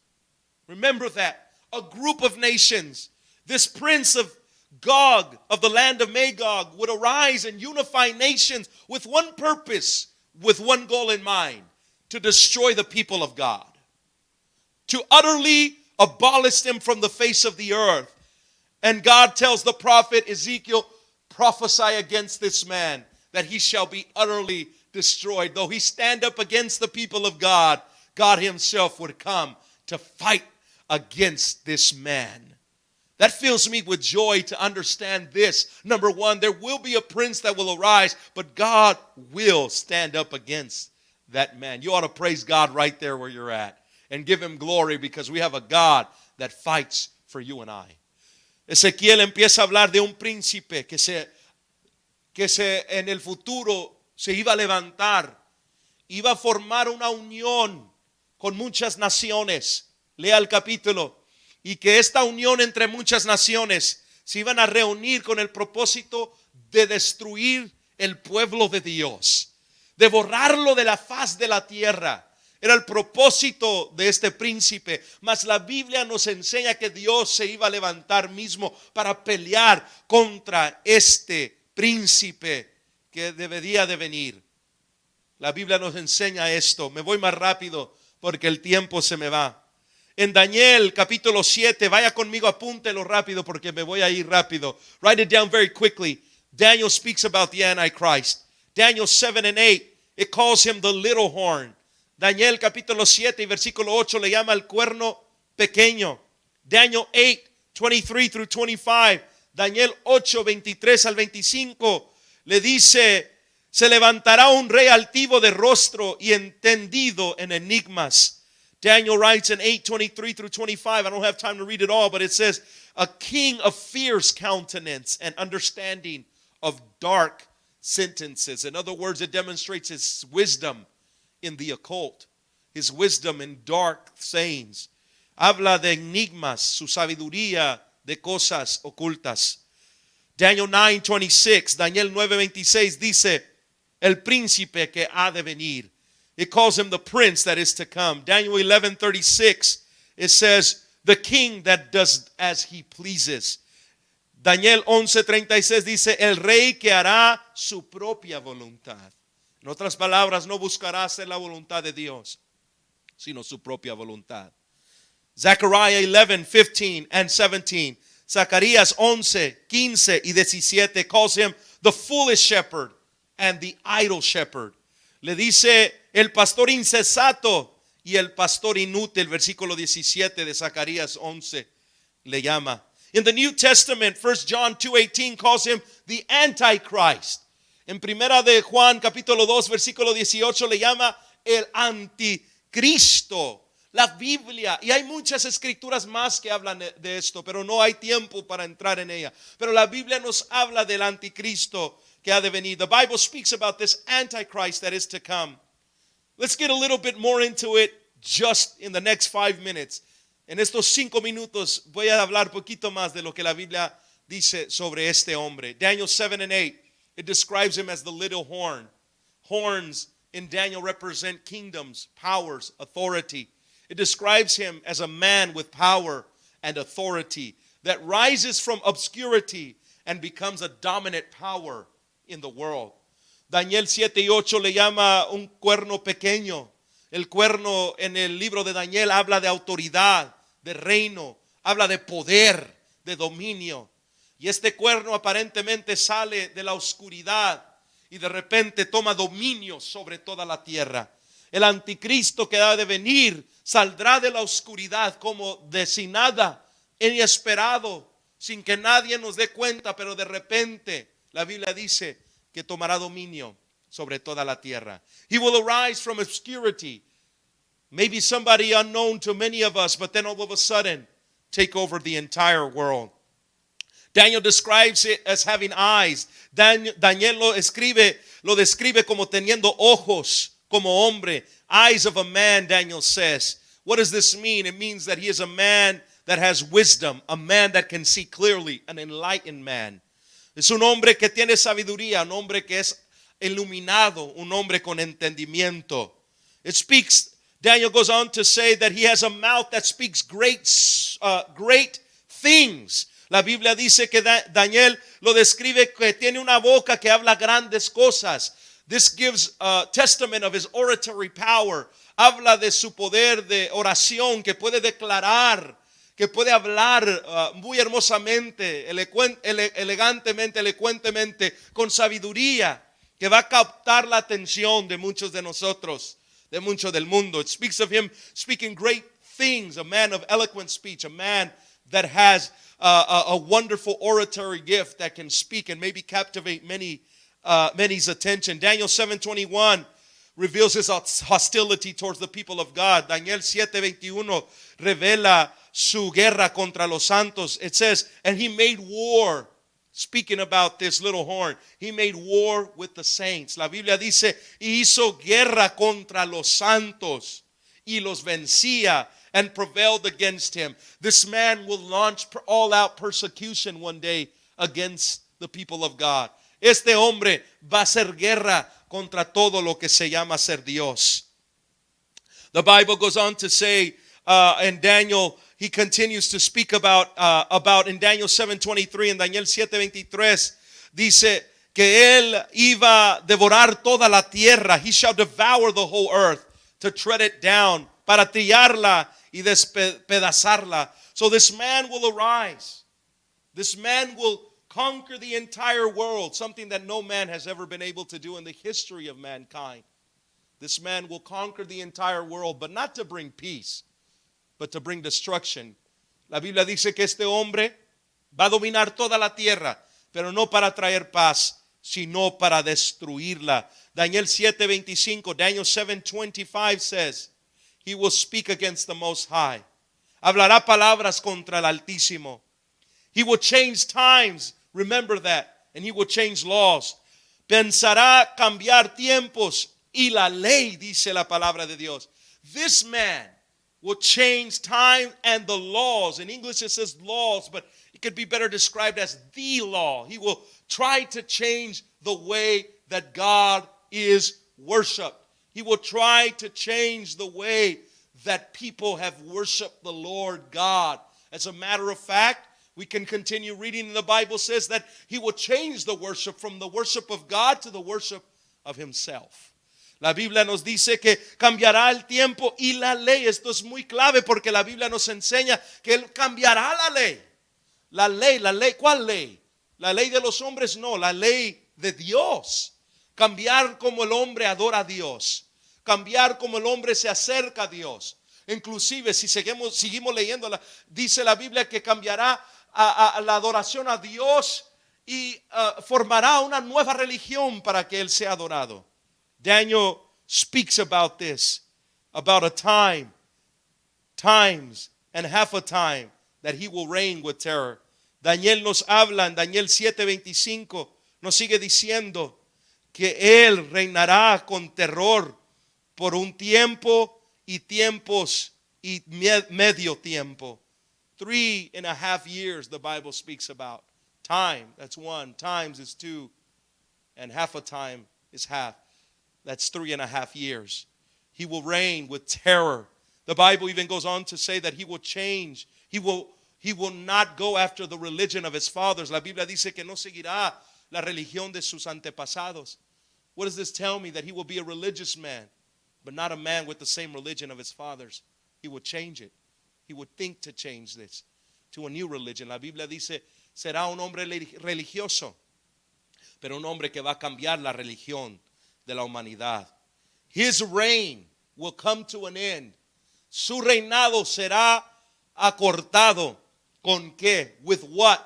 Speaker 1: Remember that. A group of nations. This prince of Gog, of the land of Magog, would arise and unify nations with one purpose, with one goal in mind: to destroy the people of God, to utterly abolish them from the face of the earth. And God tells the prophet Ezekiel, prophesy against this man, that he shall be utterly destroyed. Though he stand up against the people of God, God himself would come to fight against this man. That fills me with joy to understand this. Number one, there will be a prince that will arise, but God will stand up against that man. You ought to praise God right there where you're at and give him glory, because we have a God that fights for you and I. Ezequiel empieza a hablar de un príncipe que en el futuro se iba a levantar, iba a formar una unión con muchas naciones. Lea el capítulo. Y que esta unión entre muchas naciones se iban a reunir con el propósito de destruir el pueblo de Dios, de borrarlo de la faz de la tierra. Era el propósito de este príncipe. Mas la Biblia nos enseña que Dios se iba a levantar mismo para pelear contra este príncipe que debería de venir. La Biblia nos enseña esto. Me voy más rápido porque el tiempo se me va. En Daniel capítulo 7, vaya conmigo, apúntelo rápido porque me voy a ir rápido. Write it down very quickly. Daniel speaks about the Antichrist. Daniel 7 and 8, it calls him the little horn. Daniel capítulo 7 y versículo 8 le llama el cuerno pequeño. Daniel 8, 23 through 25. Daniel 8, 23 al 25 le dice, se levantará un rey altivo de rostro y entendido en enigmas. Daniel writes in 8, 23 through 25. I don't have time to read it all, but it says, a king of fierce countenance and understanding of dark sentences. In other words, it demonstrates his wisdom in the occult, his wisdom in dark sayings. Habla de enigmas, su sabiduría de cosas ocultas. Daniel 9:26, Daniel 9:26 dice, el príncipe que ha de venir. It calls him the prince that is to come. Daniel 11:36, it says, the king that does as he pleases. Daniel 11:36 dice, el rey que hará su propia voluntad. En otras palabras, no buscará hacer la voluntad de Dios, sino su propia voluntad. Zechariah 11:15 and 17. Zacarías 11:15 y 17 calls him the foolish shepherd and the idle shepherd. Le dice el pastor insensato y el pastor inútil. Versículo 17 de Zacarías 11 le llama. In the New Testament, 1 John 2:18 calls him the Antichrist. En primera de Juan capítulo 2 versículo 18 le llama el anticristo. La Biblia, y hay muchas escrituras más que hablan de esto, pero no hay tiempo para entrar en ella. Pero la Biblia nos habla del anticristo que ha de venir. The Bible speaks about this Antichrist that is to come. Let's get a little bit more into it just in the next 5 minutes. En estos 5 minutos voy a hablar poquito más de lo que la Biblia dice sobre este hombre. Daniel 7 and 8, it describes him as the little horn. Horns in Daniel represent kingdoms, powers, authority. It describes him as a man with power and authority. that rises from obscurity and becomes a dominant power in the world. Daniel 7:8 le llama un cuerno pequeño. El cuerno en el libro de Daniel habla de autoridad, de reino, habla de poder, de dominio. Y este cuerno aparentemente sale de la oscuridad y de repente toma dominio sobre toda la tierra. El anticristo que ha de venir saldrá de la oscuridad como de sin nada, inesperado, sin que nadie nos dé cuenta, pero de repente la Biblia dice que tomará dominio sobre toda la tierra. He will arise from obscurity, maybe somebody unknown to many of us, but then all of a sudden take over the entire world. Daniel describes it as having eyes. Daniel lo describe como teniendo ojos, como hombre. Eyes of a man, Daniel says. What does this mean? It means that he is a man that has wisdom, a man that can see clearly, an enlightened man. Es un hombre que tiene sabiduría, un hombre que es iluminado, un hombre con entendimiento. Daniel goes on to say that he has a mouth that speaks great things. La Biblia dice que Daniel lo describe que tiene una boca que habla grandes cosas. This gives a testament of his oratory power. Habla de su poder de oración, que puede declarar, que puede hablar muy hermosamente, elegantemente, elocuentemente, con sabiduría, que va a captar la atención de muchos de nosotros, de mucho del mundo. It speaks of him speaking great things, a man of eloquent speech, a man that has a wonderful oratory gift that can speak and maybe captivate many's attention. Daniel 7:21 reveals his hostility towards the people of God. Daniel 7:21 revela su guerra contra los santos. It says, and he made war. Speaking about this little horn, he made war with the saints. La Biblia dice, y hizo guerra contra los santos y los vencía and prevailed against him. This man will launch all-out persecution one day against the people of God. Este hombre va a hacer guerra contra todo lo que se llama ser Dios. The Bible goes on to say in Daniel, he continues to speak about in Daniel 7:23 and Daniel 7:23, dice que él iba a devorar toda la tierra. He shall devour the whole earth to tread it down, para trillarla y despedazarla. So this man will arise. This man will conquer the entire world, something that no man has ever been able to do in the history of mankind. This man will conquer the entire world, but not to bring peace, but to bring destruction. La Biblia dice que este hombre va a dominar toda la tierra, pero no para traer paz, sino para destruirla. Daniel 7:25, Daniel 7:25 says, he will speak against the Most High. Hablará palabras contra el Altísimo. He will change times, remember that, and he will change laws. Pensará cambiar tiempos y la ley, dice la palabra de Dios. This man will change time and the laws. In English it says laws, but it could be better described as the law. He will try to change the way that God is worshiped. He will try to change the way that people have worshiped the Lord God. As a matter of fact, we can continue reading, and the Bible says that he will change the worship from the worship of God to the worship of himself. La Biblia nos dice que cambiará el tiempo y la ley. Esto es muy clave porque la Biblia nos enseña que él cambiará la ley. La ley, ¿cuál ley? La ley de los hombres, no, la ley de Dios. Cambiar como el hombre adora a Dios. Cambiar como el hombre se acerca a Dios. Inclusive si seguimos leyendo, dice la Biblia que cambiará a la adoración a Dios y formará una nueva religión para que él sea adorado. Daniel speaks about this, about a times and half a time that he will reign with terror. Daniel nos habla en Daniel 7:25, nos sigue diciendo que él reinará con terror por un tiempo y tiempos y medio tiempo. 3.5 years the Bible speaks about. Time, that's one. Times is 2. And half a time is half. That's 3.5 years. He will reign with terror. The Bible even goes on to say that he will change. He will He will not go after the religion of his fathers. La Biblia dice que no seguirá la religión de sus antepasados. What does this tell me? That he will be a religious man, but not a man with the same religion of his fathers. He will change it. He would think to change this to a new religion. La Biblia dice, será un hombre religioso, pero un hombre que va a cambiar la religión de la humanidad. His reign will come to an end. Su reinado será acortado. ¿Con qué? With what?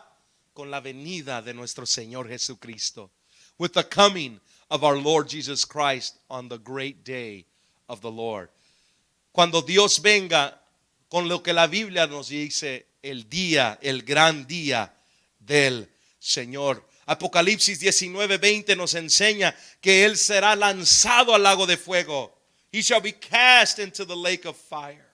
Speaker 1: Con la venida de nuestro Señor Jesucristo. With the coming of our Lord Jesus Christ on the great day of the Lord. Cuando Dios venga, con lo que la Biblia nos dice, el día, el gran día del Señor. Apocalipsis 19:20 nos enseña que Él será lanzado al lago de fuego. He shall be cast into the lake of fire.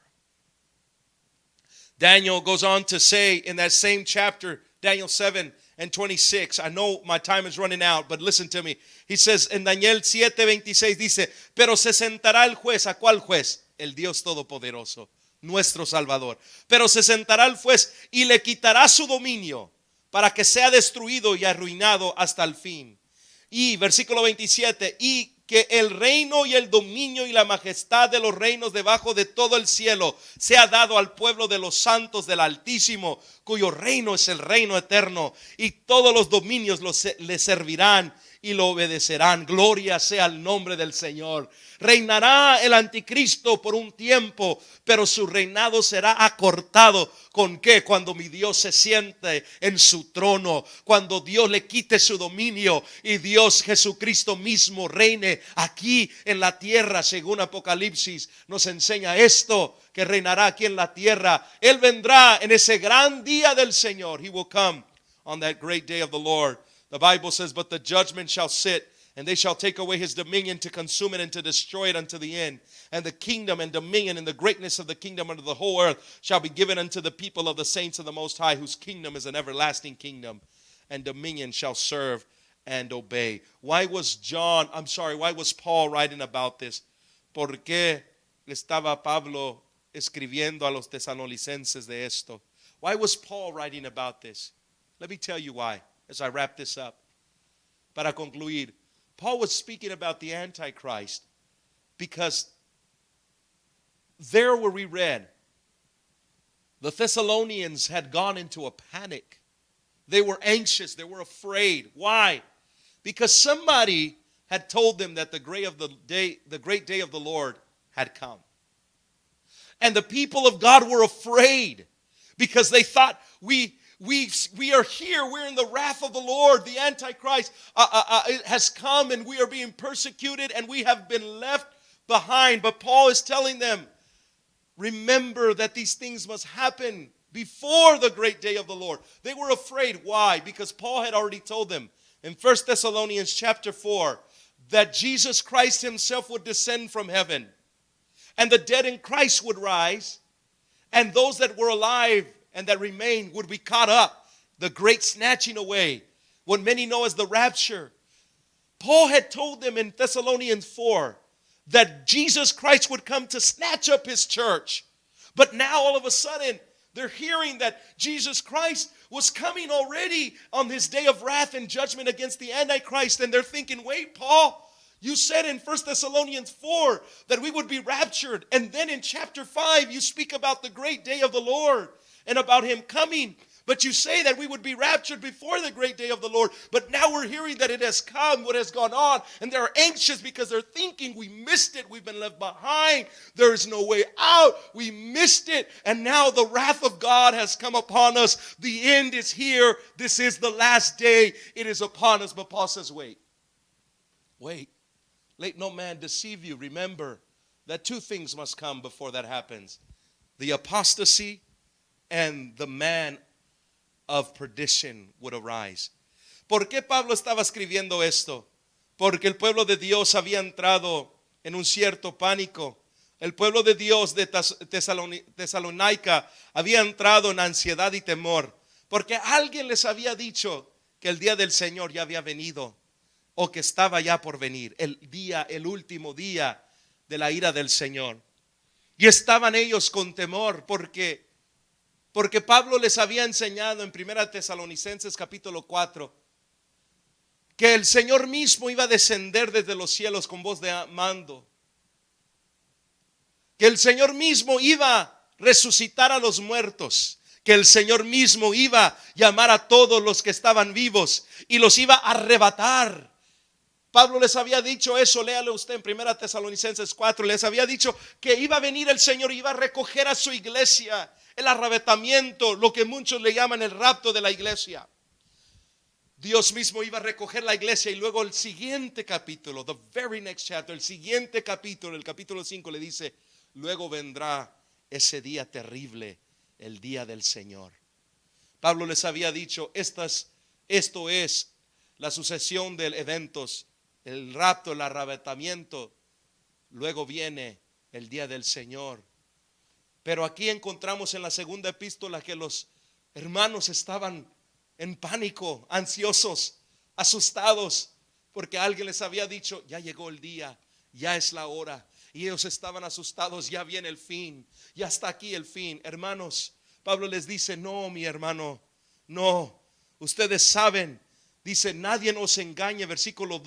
Speaker 1: Daniel goes on to say in that same chapter, Daniel 7:26. I know my time is running out, but listen to me. He says in Daniel 7:26 dice, pero se sentará el juez. ¿A cuál juez? El Dios Todopoderoso, nuestro Salvador. Pero se sentará el juez y le quitará su dominio para que sea destruido y arruinado hasta el fin. Y versículo 27, y que el reino y el dominio y la majestad de los reinos debajo de todo el cielo sea dado al pueblo de los santos del Altísimo, cuyo reino es el reino eterno, y todos los dominios le servirán y lo obedecerán. Gloria sea el nombre del Señor. Reinará el anticristo por un tiempo, pero su reinado será acortado. ¿Con qué? Cuando mi Dios se siente en su trono, cuando Dios le quite su dominio y Dios Jesucristo mismo reine aquí en la tierra. Según Apocalipsis nos enseña esto, que reinará aquí en la tierra. Él vendrá en ese gran día del Señor. He will come on that great day of the Lord. The Bible says, but the judgment shall sit, and they shall take away his dominion to consume it and to destroy it unto the end. And the kingdom and dominion and the greatness of the kingdom under the whole earth shall be given unto the people of the saints of the Most High, whose kingdom is an everlasting kingdom, and dominion shall serve and obey. Why was Paul writing about this? ¿Por qué estaba Pablo escribiendo a los tesalonicenses de esto? Why was Paul writing about this? Let me tell you why as I wrap this up. Para concluir, Paul was speaking about the Antichrist because there where we read, the Thessalonians had gone into a panic. They were anxious. They were afraid. Why? Because somebody had told them that the great day of the Lord had come. And the people of God were afraid because they thought, we are here. We're in the wrath of the Lord. The Antichrist has come and we are being persecuted and we have been left behind. But Paul is telling them, remember that these things must happen before the great day of the Lord. They were afraid. Why? Because Paul had already told them in 1 Thessalonians chapter 4 that Jesus Christ himself would descend from heaven and the dead in Christ would rise and those that were alive and that remained would be caught up. The great snatching away, what many know as the rapture. Paul had told them in Thessalonians 4 that Jesus Christ would come to snatch up his church. But now all of a sudden, they're hearing that Jesus Christ was coming already on this day of wrath and judgment against the Antichrist. And they're thinking, wait, Paul, you said in 1 Thessalonians 4 that we would be raptured. And then in chapter 5, you speak about the great day of the Lord and about him coming. But you say that we would be raptured before the great day of the Lord. But now we're hearing that it has come, what has gone on. And they're anxious because they're thinking, we missed it. We've been left behind. There is no way out. We missed it. And now the wrath of God has come upon us. The end is here. This is the last day. It is upon us. But Paul says, wait. Let no man deceive you. Remember that two things must come before that happens. The apostasy and the man of perdition would arise. ¿Por qué Pablo estaba escribiendo esto? Porque el pueblo de Dios había entrado en un cierto pánico. El pueblo de Dios de Tesalónica había entrado en ansiedad y temor. Porque alguien les había dicho que el día del Señor ya había venido o que estaba ya por venir. El último día de la ira del Señor. Y estaban ellos con temor porque Porque Pablo les había enseñado en 1 Tesalonicenses capítulo 4 que el Señor mismo iba a descender desde los cielos con voz de mando. Que el Señor mismo iba a resucitar a los muertos. Que el Señor mismo iba a llamar a todos los que estaban vivos y los iba a arrebatar. Pablo les había dicho eso, léalo usted en 1 Tesalonicenses 4, les había dicho que iba a venir el Señor, iba a recoger a su iglesia, el arrebatamiento, lo que muchos le llaman el rapto de la iglesia. Dios mismo iba a recoger la iglesia y luego el siguiente capítulo, the very next chapter, el siguiente capítulo, el capítulo 5 le dice, luego vendrá ese día terrible, el día del Señor. Pablo les había dicho, esto es la sucesión de eventos, el rapto, el arrebatamiento, luego viene el día del Señor. Pero aquí encontramos en la segunda epístola que los hermanos estaban en pánico, ansiosos, asustados, porque alguien les había dicho, ya llegó el día, ya es la hora. Y ellos estaban asustados, ya viene el fin, ya está aquí el fin. Hermanos, Pablo les dice, no, mi hermano, no, ustedes saben, dice, nadie nos engañe, versículo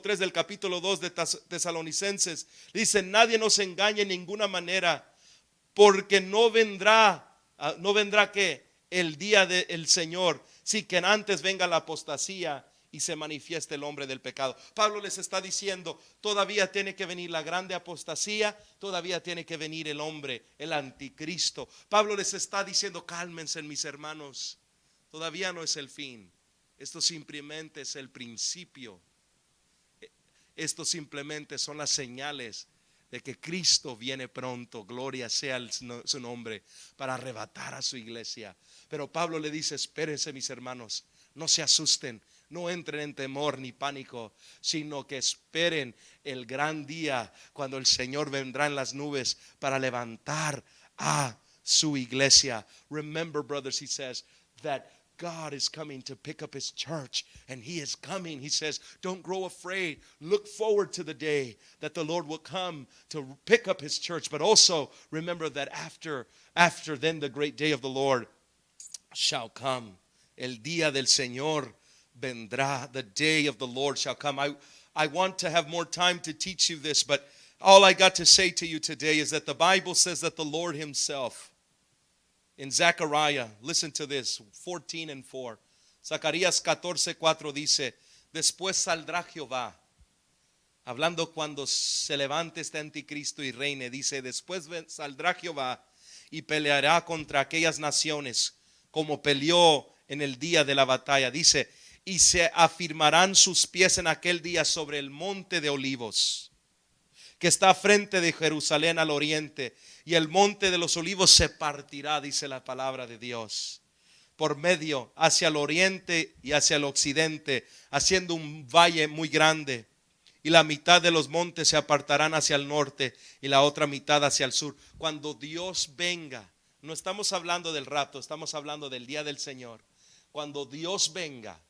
Speaker 1: 3 del capítulo 2 de Tesalonicenses, dice, nadie nos engañe en ninguna manera, porque no vendrá que el día del Señor, si que antes venga la apostasía y se manifieste el hombre del pecado. Pablo les está diciendo, todavía tiene que venir la grande apostasía, todavía tiene que venir el hombre, el anticristo. Pablo les está diciendo, cálmense mis hermanos, todavía no es el fin, esto simplemente es el principio. Esto simplemente son las señales de que Cristo viene pronto, gloria sea su nombre, para arrebatar a su iglesia. Pero Pablo le dice, espérense mis hermanos, no se asusten, no entren en temor ni pánico, sino que esperen el gran día cuando el Señor vendrá en las nubes para levantar a su iglesia. Remember, brothers, he says that God is coming to pick up his church, and he is coming. He says, don't grow afraid. Look forward to the day that the Lord will come to pick up his church. But also remember that after then the great day of the Lord shall come. El día del Señor vendrá. The day of the Lord shall come. I want to have more time to teach you this, but all I got to say to you today is that the Bible says that the Lord himself, in Zechariah, listen to this, 14:4. Zacarías 14:4 dice, después saldrá Jehová, hablando cuando se levante este anticristo y reine, dice, después saldrá Jehová y peleará contra aquellas naciones como peleó en el día de la batalla. Dice, y se afirmarán sus pies en aquel día sobre el monte de Olivos, que está frente de Jerusalén al oriente, y el monte de los olivos se partirá, dice la palabra de Dios, por medio hacia el oriente y hacia el occidente, haciendo un valle muy grande, y la mitad de los montes se apartarán hacia el norte y la otra mitad hacia el sur. Cuando Dios venga, no estamos hablando del rapto, estamos hablando del día del Señor. Cuando Dios venga,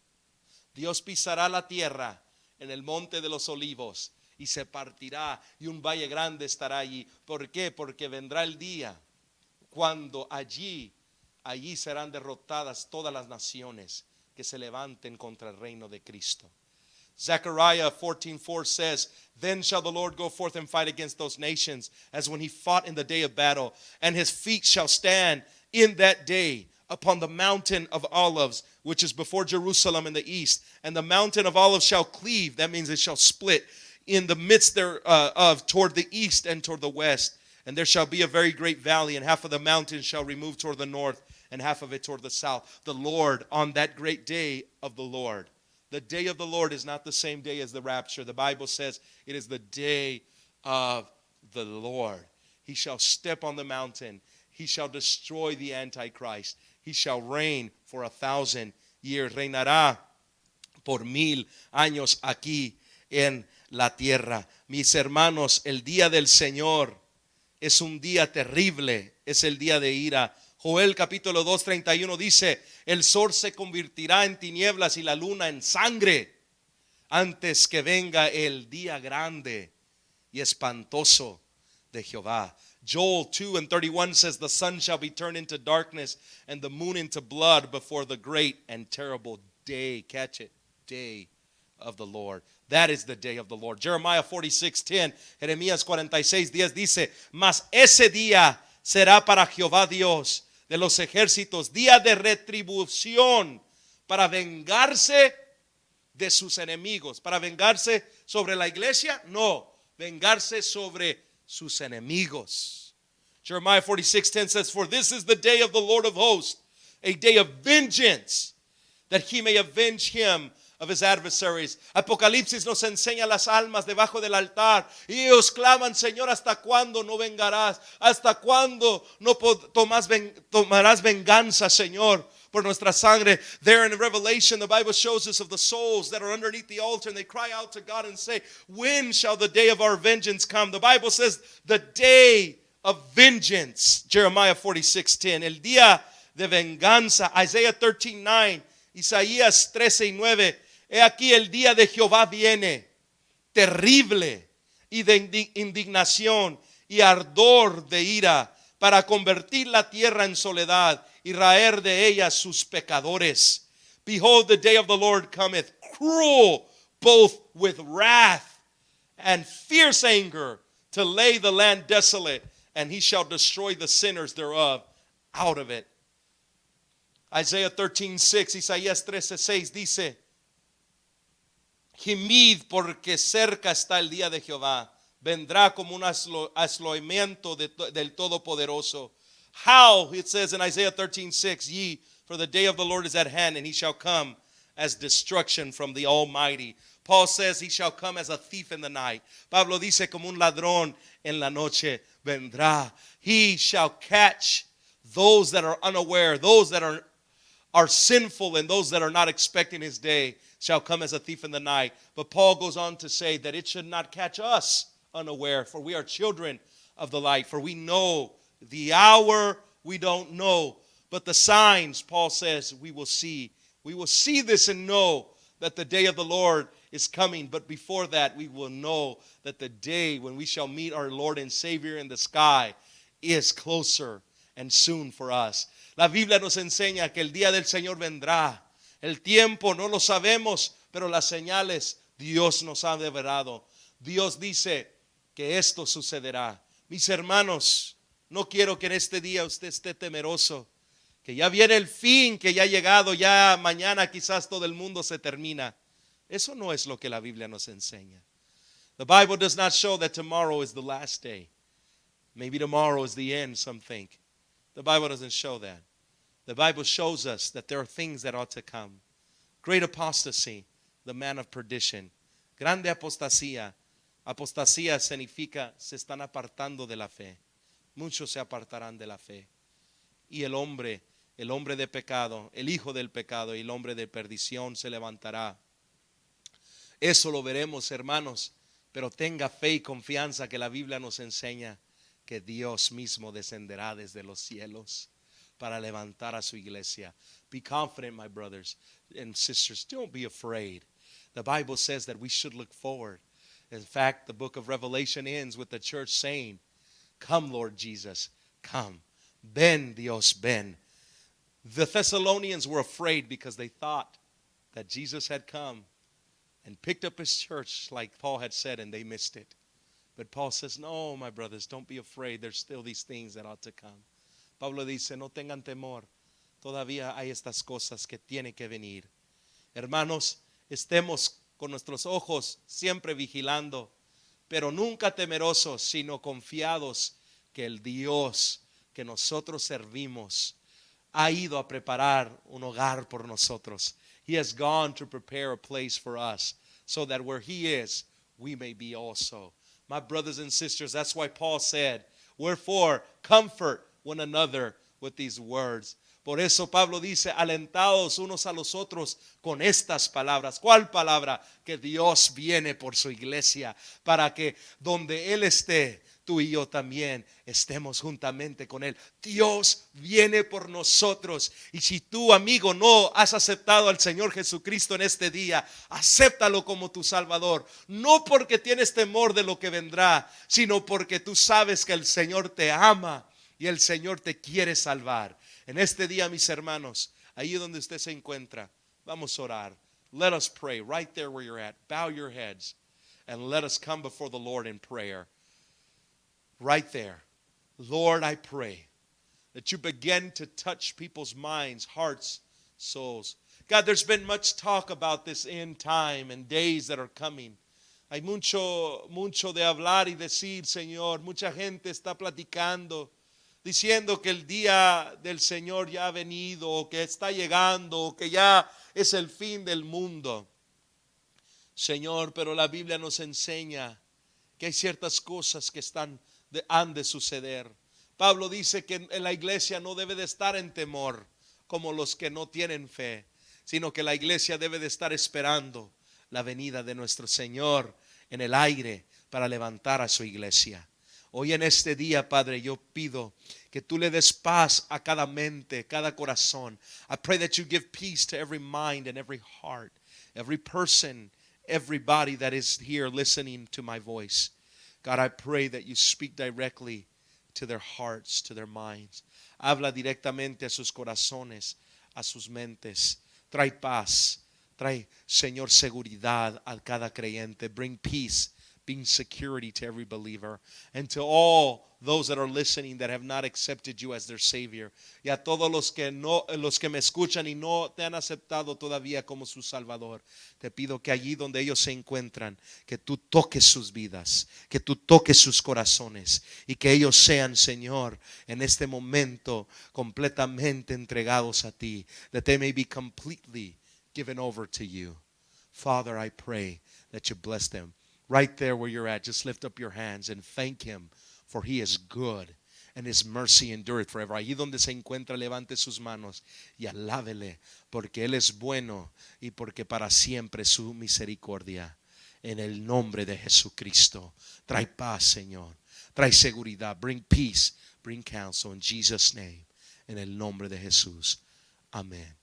Speaker 1: Dios pisará la tierra en el monte de los olivos y se partirá, y un valle grande estará allí. ¿Por qué? Porque vendrá el día cuando allí serán derrotadas todas las naciones que se levanten contra el reino de Cristo. Zechariah 14:4 says, then shall the Lord go forth and fight against those nations, as when he fought in the day of battle, and his feet shall stand in that day upon the mountain of Olives, which is before Jerusalem in the east. And the mountain of Olives shall cleave, that means it shall split, in the midst thereof toward the east and toward the west. And there shall be a very great valley, and half of the mountain shall remove toward the north, and half of it toward the south. The Lord, on that great day of the Lord. The day of the Lord is not the same day as the rapture. The Bible says it is the day of the Lord. He shall step on the mountain. He shall destroy the Antichrist. He shall reign for 1,000 years. Reinará por 1000 años aquí en la tierra. Mis hermanos, el día del Señor es un día terrible. Es el día de ira. Joel capítulo 2:31 dice, el sol se convertirá en tinieblas y la luna en sangre antes que venga el día grande y espantoso de Jehová. Joel 2:31 says, the sun shall be turned into darkness and the moon into blood before the great and terrible day, catch it, day of the Lord. That is the day of the Lord. Jeremiah 46:10, Jeremías 46:10 dice, mas ese día será para Jehová Dios de los ejércitos, día de retribución, para vengarse de sus enemigos. ¿Para vengarse sobre la iglesia? No, vengarse sobre sus enemigos. Jeremiah 46:10 says, for this is the day of the Lord of hosts, a day of vengeance, that he may avenge him of his adversaries. Apocalipsis nos enseña las almas debajo del altar y ellos claman, Señor, ¿hasta cuándo no vengarás? ¿Hasta cuándo no tomarás venganza, Señor, por nuestra sangre? There in Revelation, the Bible shows us of the souls that are underneath the altar, and they cry out to God and say, when shall the day of our vengeance come? The Bible says the day of vengeance. Jeremiah 46:10, el día de venganza. Isaiah 13:9, Isaías 13:9, he aquí el día de Jehová viene, terrible y de indignación y ardor de ira, para convertir la tierra en soledad y raer de ella sus pecadores. Behold, the day of the Lord cometh, cruel, both with wrath and fierce anger, to lay the land desolate, and he shall destroy the sinners thereof out of it. Isaiah 13:6, Isaías 13:6 dice, gemid porque cerca está el día de Jehová, vendrá como un asloimiento del Todopoderoso. How, it says in Isaiah 13:6, ye, for the day of the Lord is at hand, and he shall come as destruction from the Almighty. Paul says he shall come as a thief in the night. Pablo dice como un ladrón en la noche vendrá. He shall catch those that are unaware, those that are sinful, and those that are not expecting his day shall come as a thief in the night. But Paul goes on to say that it should not catch us unaware, for we are children of the light. For we know the hour, we don't know, but the signs, Paul says, we will see. We will see this and know that the day of the Lord is coming. But before that, we will know that the day when we shall meet our Lord and Savior in the sky is closer and soon for us. La Biblia nos enseña que el día del Señor vendrá. El tiempo no lo sabemos, pero las señales Dios nos ha revelado. Dios dice que esto sucederá. Mis hermanos, no quiero que en este día usted esté temeroso, que ya viene el fin, que ya ha llegado, ya mañana quizás todo el mundo se termina. Eso no es lo que la Biblia nos enseña. The Bible does not show that tomorrow is the last day. Maybe tomorrow is the end, some think. The Bible doesn't show that. The Bible shows us that there are things that ought to come. Great apostasy, the man of perdition. Grande apostasía. Apostasía significa se están apartando de la fe. Muchos se apartarán de la fe. Y el hombre de pecado, el hijo del pecado y el hombre de perdición se levantará. Eso lo veremos, hermanos, pero tenga fe y confianza que la Biblia nos enseña que Dios mismo descenderá desde los cielos para levantar a su iglesia. Be confident, my brothers and sisters. Don't be afraid. The Bible says that we should look forward. In fact, the book of Revelation ends with the church saying, come, Lord Jesus, come. Ven, Dios, ven. The Thessalonians were afraid because they thought that Jesus had come and picked up his church like Paul had said, and they missed it. But Paul says, no, my brothers, don't be afraid. There's still these things that ought to come. Pablo dice, no tengan temor. Todavía hay estas cosas que tienen que venir. Hermanos, estemos con nuestros ojos siempre vigilando, pero nunca temerosos, sino confiados que el Dios que nosotros servimos ha ido a preparar un hogar por nosotros. He has gone to prepare a place for us so that where he is, we may be also. My brothers and sisters, that's why Paul said, wherefore, comfort one another with these words. Por eso Pablo dice, alentados unos a los otros con estas palabras. ¿Cuál palabra? Que Dios viene por su iglesia para que donde Él esté, tú y yo también estemos juntamente con Él. Dios viene por nosotros. Y si tú, amigo, no has aceptado al Señor Jesucristo en este día, acéptalo como tu Salvador. No porque tienes temor de lo que vendrá, sino porque tú sabes que el Señor te ama y el Señor te quiere salvar. En este día, mis hermanos, ahí donde usted se encuentra, vamos a orar. Let us pray right there where you're at. Bow your heads and let us come before the Lord in prayer. Right there. Lord, I pray that you begin to touch people's minds, hearts, souls. God, there's been much talk about this end time and days that are coming. Hay mucho de hablar y decir, Señor. Mucha gente está platicando, diciendo que el día del Señor ya ha venido, o que está llegando, o que ya es el fin del mundo. Señor, pero la Biblia nos enseña que hay ciertas cosas que han de suceder. Pablo dice que en la iglesia no debe de estar en temor como los que no tienen fe, sino que la iglesia debe de estar esperando la venida de nuestro Señor en el aire para levantar a su iglesia. Hoy en este día, Padre, yo pido que tú le des paz a cada mente, cada corazón. I pray that you give peace to every mind and every heart, every person, everybody that is here listening to my voice. God, I pray that you speak directly to their hearts, to their minds. Habla directamente a sus corazones, a sus mentes. Trae paz, trae, Señor, seguridad a cada creyente. Bring peace, bring security to every believer, and to all those that are listening that have not accepted you as their Savior. Y a todos los que me escuchan y no te han aceptado todavía como su Salvador, te pido que allí donde ellos se encuentran, que tú toques sus vidas, que tú toques sus corazones, y que ellos sean, Señor, en este momento completamente entregados a ti, that they may be completely given over to you. Father, I pray that you bless them. Right there where you're at, just lift up your hands and thank Him, for He is good and His mercy endureth forever. Allí donde se encuentra, levante sus manos y alábele, porque Él es bueno y porque para siempre su misericordia. En el nombre de Jesucristo, trae paz, Señor, trae seguridad, bring peace, bring counsel in Jesus' name. En el nombre de Jesús. Amen.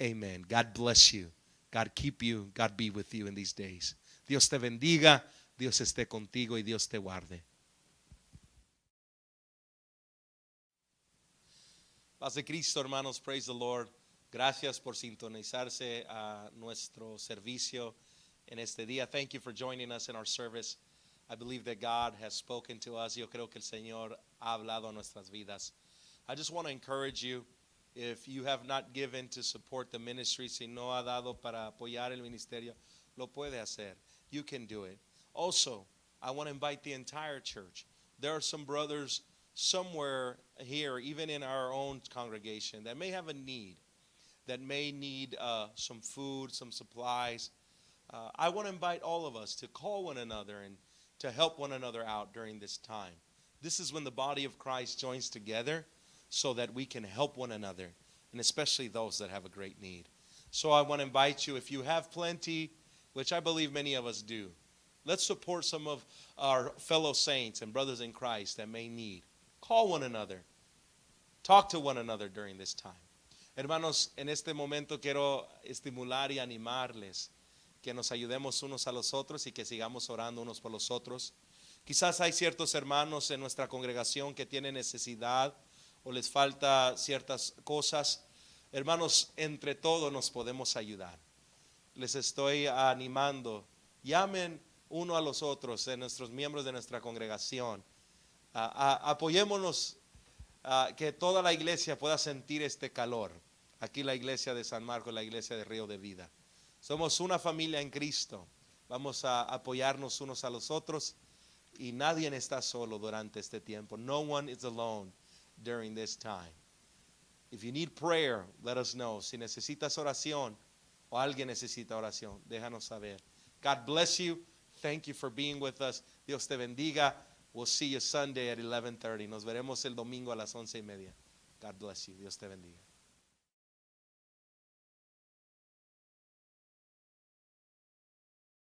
Speaker 1: Amen. God bless you. God keep you. God be with you in these days. Dios te bendiga, Dios esté contigo y Dios te guarde. Paz de Cristo, hermanos, praise the Lord. Gracias por sintonizarse a nuestro servicio en este día. Thank you for joining us in our service. I believe that God has spoken to us. Yo creo que el Señor ha hablado a nuestras vidas. I just want to encourage you, if you have not given to support the ministry, si no ha dado para apoyar el ministerio, lo puede hacer. You can do it. Also, I want to invite the entire church. There are some brothers somewhere here, even in our own congregation, that may have a need, that may need some food, some supplies. I want to invite all of us to call one another and to help one another out during this time. This is when the body of Christ joins together so that we can help one another, and especially those that have a great need. So I want to invite you, if you have plenty, which I believe many of us do, let's support some of our fellow saints and brothers in Christ that may need. Call one another. Talk to one another during this time. Hermanos, en este momento quiero estimular y animarles que nos ayudemos unos a los otros y que sigamos orando unos por los otros. Quizás hay ciertos hermanos en nuestra congregación que tienen necesidad o les falta ciertas cosas. Hermanos, entre todos nos podemos ayudar. Les estoy animando, llamen uno a los otros, nuestros miembros de nuestra congregación. Apoyémonos, que toda la iglesia pueda sentir este calor. Aquí la iglesia de San Marcos, la iglesia de Río de Vida. Somos una familia en Cristo. Vamos a apoyarnos unos a los otros y nadie está solo durante este tiempo. No one is alone during this time. If you need prayer, let us know. Si necesitas oración, o alguien necesita oración, déjanos saber. God bless you. Thank you for being with us. Dios te bendiga. We'll see you Sunday at 11:30. Nos veremos el domingo a las 11:30. God bless you. Dios te bendiga.